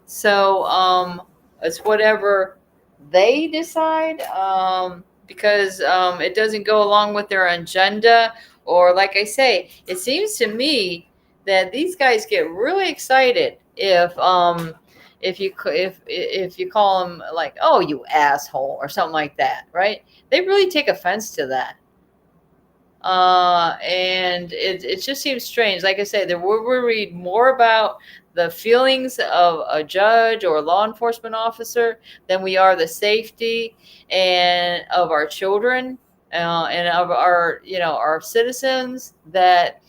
So it's whatever they decide because it doesn't go along with their agenda. Or like I say, it seems to me that these guys get really excited if you call them like, oh, you asshole, or something like that, right? They really take offense to that. And it just seems strange. Like I said, we're read more about the feelings of a judge or a law enforcement officer than we are the safety and of our children and of our citizens that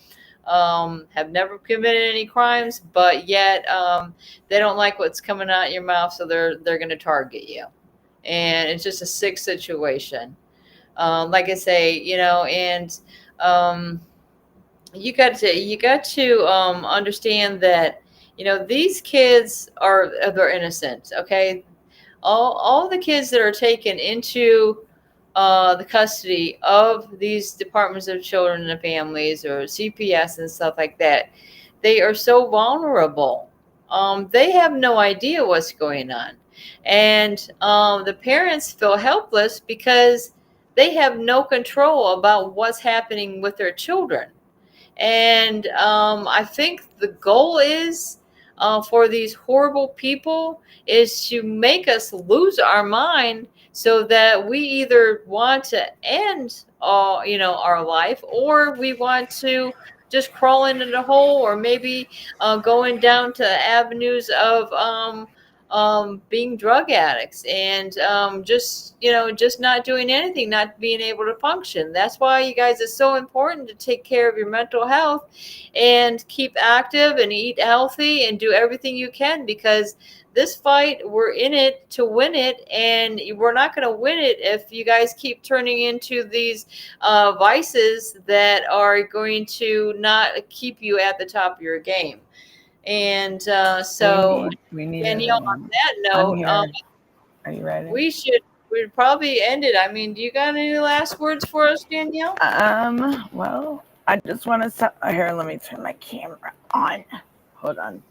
have never committed any crimes, but yet they don't like what's coming out your mouth, so they're going to target you, and it's just a sick situation. Like I say, and you got to understand that these kids they're innocent. Okay, all the kids that are taken into the custody of these departments of children and families or CPS and stuff like that, they are so vulnerable. They have no idea what's going on, and the parents feel helpless because they have no control about what's happening with their children. And I think the goal is for these horrible people is to make us lose our mind so that we either want to end our life, or we want to just crawl into the hole, or maybe going down to avenues of being drug addicts and just not doing anything, not being able to function. That's why you guys, it's so important to take care of your mental health and keep active and eat healthy and do everything you can, because this fight, we're in it to win it, and we're not going to win it if you guys keep turning into these vices that are going to not keep you at the top of your game. And so, we need Danielle, on that note, are you ready? we'd probably end it. I mean, do you got any last words for us, Danielle? Well, I just want to here. Let me turn my camera on. Hold on,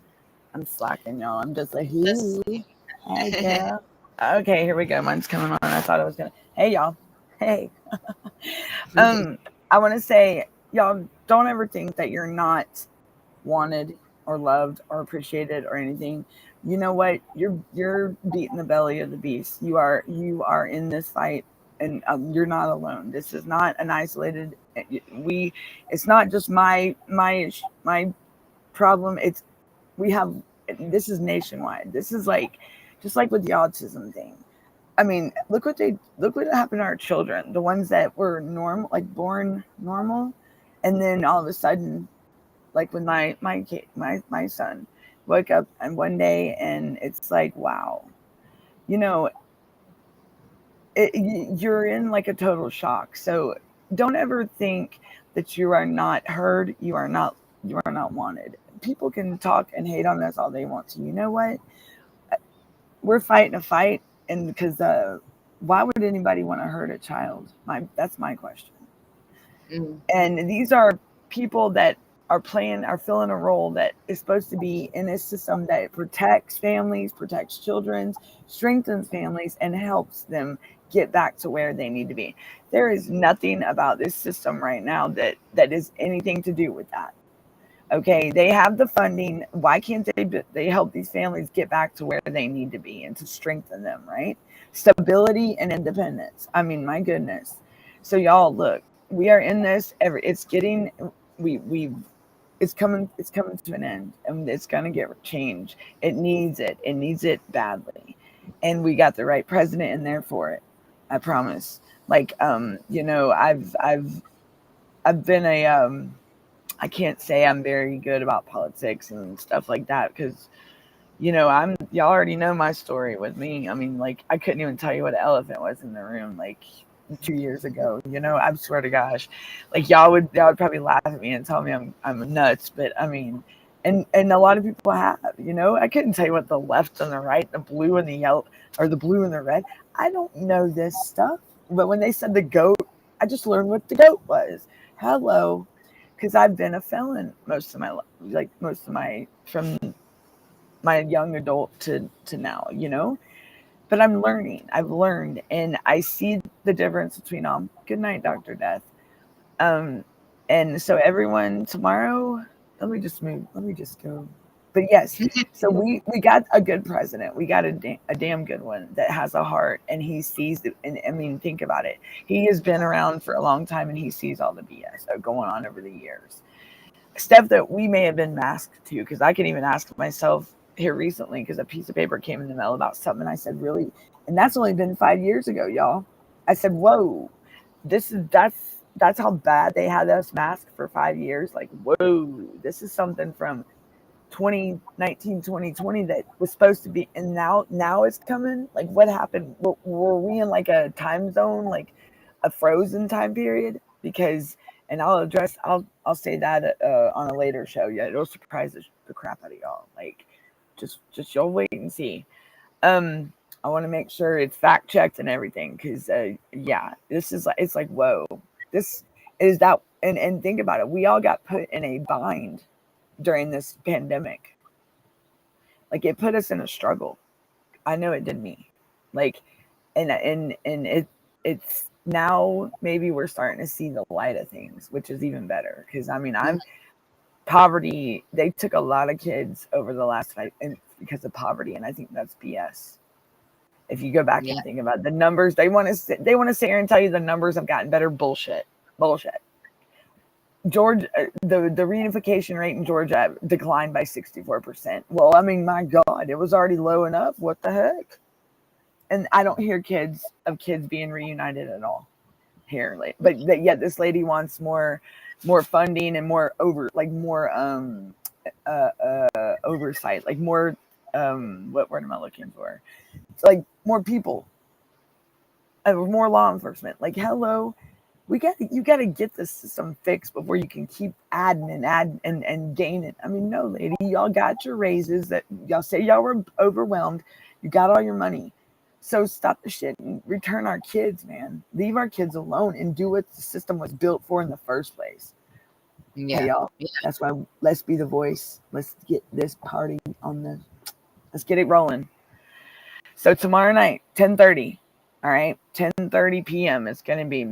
I'm slacking, y'all. I'm just like, hey, girl. Okay, here we go. Mine's coming on. I thought I was gonna. Hey, y'all. Hey. I want to say, y'all, don't ever think that you're not wanted or loved or appreciated or anything. You know what? You're beating the belly of the beast. You are in this fight, and you're not alone. This is not an isolated. We. It's not just my problem. We have. This is nationwide. This is like, just like with the autism thing. I mean, look what happened to our children, the ones that were normal, like born normal, and then all of a sudden, like when my son woke up and one day, and it's like, wow, you know, you're in like a total shock. So don't ever think that you are not heard. You are not wanted. People can talk and hate on us all they want to. You know what? We're fighting a fight, and because why would anybody want to hurt a child? That's my question. And these are people that are filling a role that is supposed to be in a system that protects families, protects children, strengthens families, and helps them get back to where they need to be. There is nothing about this system right now that is anything to do with that. Okay, they have the funding. Why can't they help these families get back to where they need to be and to strengthen them, right? Stability and independence. I mean, my goodness. So y'all, look, we are in this. It's getting we it's coming to an end, and it's gonna get changed. It needs it. It needs it badly, and we got the right president in there for it. I promise. Like, I've been a I can't say I'm very good about politics and stuff like that because, y'all already know my story with me. I mean, like, I couldn't even tell you what an elephant was in the room like 2 years ago. I swear to gosh, like y'all would probably laugh at me and tell me I'm nuts. But I mean, and a lot of people have. I couldn't tell you what the left and the right, the blue and the yellow, or the blue and the red. I don't know this stuff. But when they said the goat, I just learned what the goat was. Hello, because I've been a felon most of my life, like most of my from my young adult to now, But I'm learning. I've learned, and I see the difference between them. Good night, Dr. Death. Um, and so everyone tomorrow, let me just move. Let me just go. But yes, so we got a good president. We got a damn good one that has a heart, and he sees it. And I mean, think about it. He has been around for a long time, and he sees all the BS going on over the years. Stuff that we may have been masked to, because I can even ask myself here recently, because a piece of paper came in the mail about something, and I said, really? And that's only been 5 years ago, y'all. I said, whoa, that's how bad they had us masked for 5 years. Like, whoa, this is something from 2019, 2020 that was supposed to be, and now it's coming. Like, what happened? Were we in like a time zone, like a frozen time period? Because, and I'll say that on a later show. Yeah, it'll surprise the crap out of y'all. Like, just you'll wait and see. I want to make sure it's fact checked and everything, because yeah, this is like, it's like, whoa, this is that. And think about it, we all got put in a bind during this pandemic. Like, it put us in a struggle. I know it did me. Like, and it's now maybe we're starting to see the light of things, which is even better. Because I mean, poverty. They took a lot of kids over the last 5 because of poverty, and I think that's BS. If you go back and think about the numbers, they want to sit here and tell you the numbers have gotten better. Bullshit. Georgia, the reunification rate in Georgia declined by 64%. Well, I mean, my God, it was already low enough. What the heck? And I don't hear kids being reunited at all here. But yet this lady wants more funding and more oversight, like more what word am I looking for? It's like more people, more law enforcement. Like, hello. You got to get the system fixed before you can keep adding and gaining. I mean, no, lady, y'all got your raises that y'all say y'all were overwhelmed. You got all your money. So stop the shit and return our kids, man. Leave our kids alone and do what the system was built for in the first place. Yeah. Hey, y'all. Yeah. That's why let's be the voice. Let's get this party let's get it rolling. So tomorrow night, 10:30. All right, 10:30 p.m. It's going to be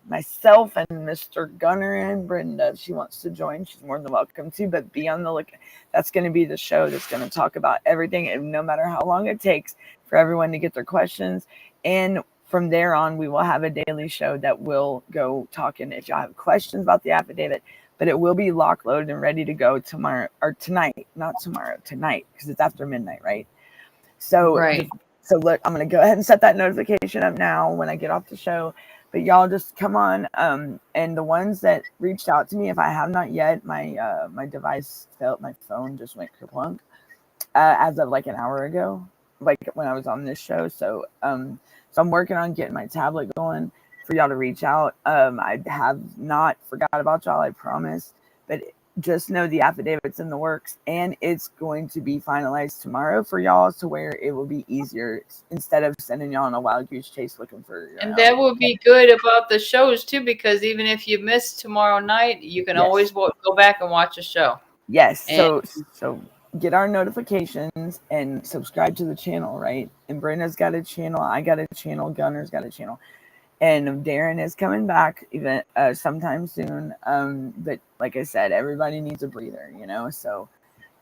myself and Mr. Gunner and Brenda. If she wants to join, she's more than welcome to, but be on the look. That's going to be the show that's going to talk about everything, and no matter how long it takes for everyone to get their questions. And from there on, we will have a daily show that will go talking if y'all have questions about the affidavit, but it will be lock loaded and ready to go tomorrow or tonight, not tomorrow, tonight, because it's after midnight, right? So, Right. So look, I'm going to go ahead and set that notification up now when I get off the show. But y'all just come on. And the ones that reached out to me, if I have not yet, my device failed. My phone just went kerplunk as of like an hour ago, like when I was on this show. So I'm working on getting my tablet going for y'all to reach out. I have not forgot about y'all, I promise. But just know the affidavit's in the works, and it's going to be finalized tomorrow for y'all, to where it will be easier instead of sending y'all on a wild goose chase looking for. And that will be good about the shows too, because even if you miss tomorrow night, you can always go back and watch a show. Yes. So get our notifications and subscribe to the channel, right? And Brenda's got a channel, I got a channel, Gunner's got a channel. And Darren is coming back even sometime soon. But like I said, everybody needs a breather, you know. So,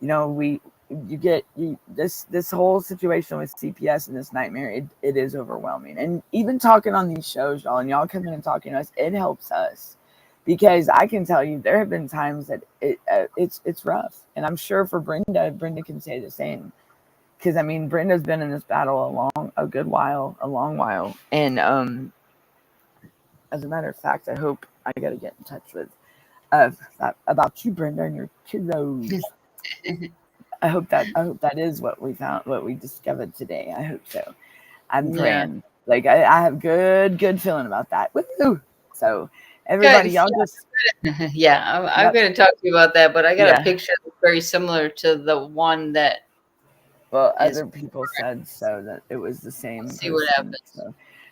you know, this whole situation with CPS and this nightmare, it is overwhelming. And even talking on these shows, y'all, and y'all coming and talking to us, it helps us, because I can tell you there have been times that it's rough, and I'm sure for Brenda can say the same. Because I mean, Brenda's been in this battle a long while, and as a matter of fact, I hope I got to get in touch with about you, Brenda, and your kiddos. I hope that is what we found, what we discovered today. I hope so. I'm praying. Like I have good feeling about that. Woo! So everybody, y'all just I'm going to talk to you about that, but I got a picture that's very similar to the one that. Well, other people said so, that it was the same. We'll see what happens.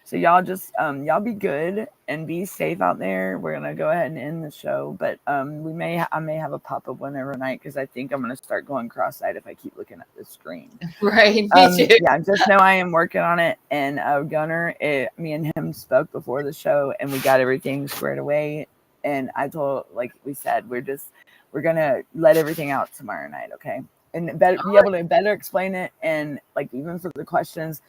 So y'all just y'all be good and be safe out there. We're gonna go ahead and end the show, but I may have a pop-up one every night, because I think I'm gonna start going cross-eyed if I keep looking at the screen. Right. Me too. Yeah, just know I am working on it. And Gunner, me and him spoke before the show, and we got everything squared away. And I told, like we said, we're gonna let everything out tomorrow night, okay? And be able to better explain it, and like even for the questions,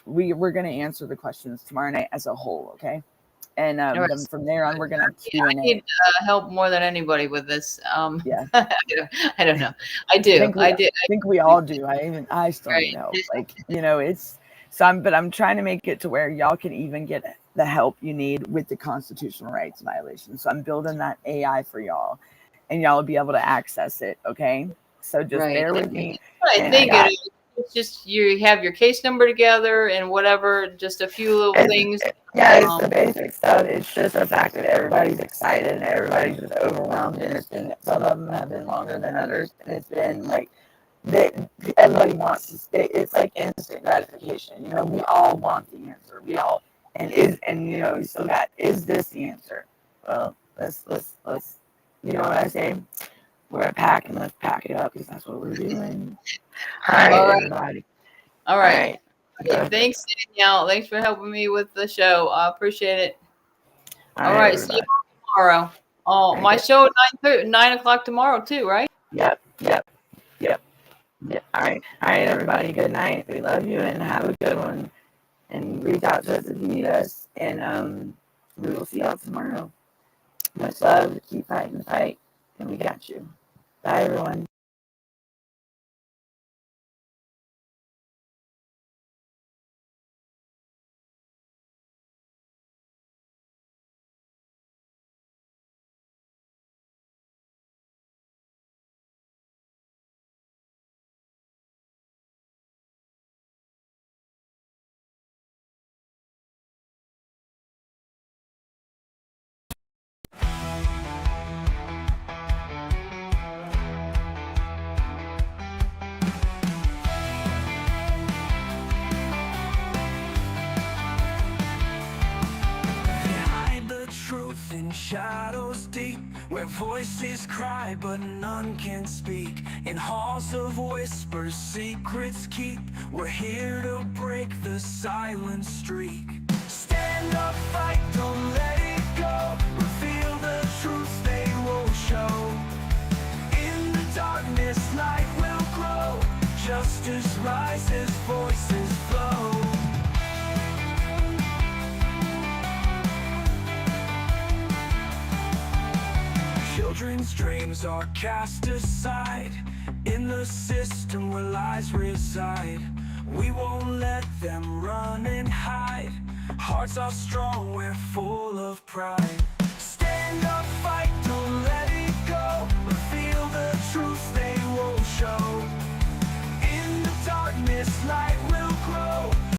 we're going to answer the questions tomorrow night as a whole, okay? And then from there on, we're going to have Q&A. I need help more than anybody with this. Yeah. I don't know. I do. I think we all do. I still need help. Like, you know, but I'm trying to make it to where y'all can even get the help you need with the constitutional rights violation. So I'm building that AI for y'all, and y'all will be able to access it, okay? So just bear with me. I think it's just you have your case number together and whatever, just a few little things. Yeah, it's the basic stuff. It's just the fact that everybody's excited and everybody's just overwhelmed, and some of them have been longer than others, and it's been like everybody wants to stay. It's like instant gratification. You know, we all want the answer. We all and you know, we still got, is this the answer? Well, let's you know what I say? We're a pack, and let's pack it up, because that's what we're doing. All right, everybody. All right. Thanks, Danielle. Thanks for helping me with the show. I appreciate it. All right. See you tomorrow. Oh, my show at 9 o'clock tomorrow too, right? Yep. All right, everybody. Good night. We love you, and have a good one. And reach out to us if you need us. And we will see y'all tomorrow. Much love. Keep fighting the fight, and we got you. Bye, everyone. Shadows deep where voices cry but none can speak. In halls of whispers, secrets keep. We're here to break the silent streak. Stand up, fight, don't let it go. Reveal the truth they won't show. In the darkness, light will grow. Justice rises, voices flow. Children's dreams are cast aside in the system where lies reside. We won't let them run and hide. Hearts are strong, we're full of pride. Stand up, fight, don't let it go. Reveal the truth they won't show. In the darkness, light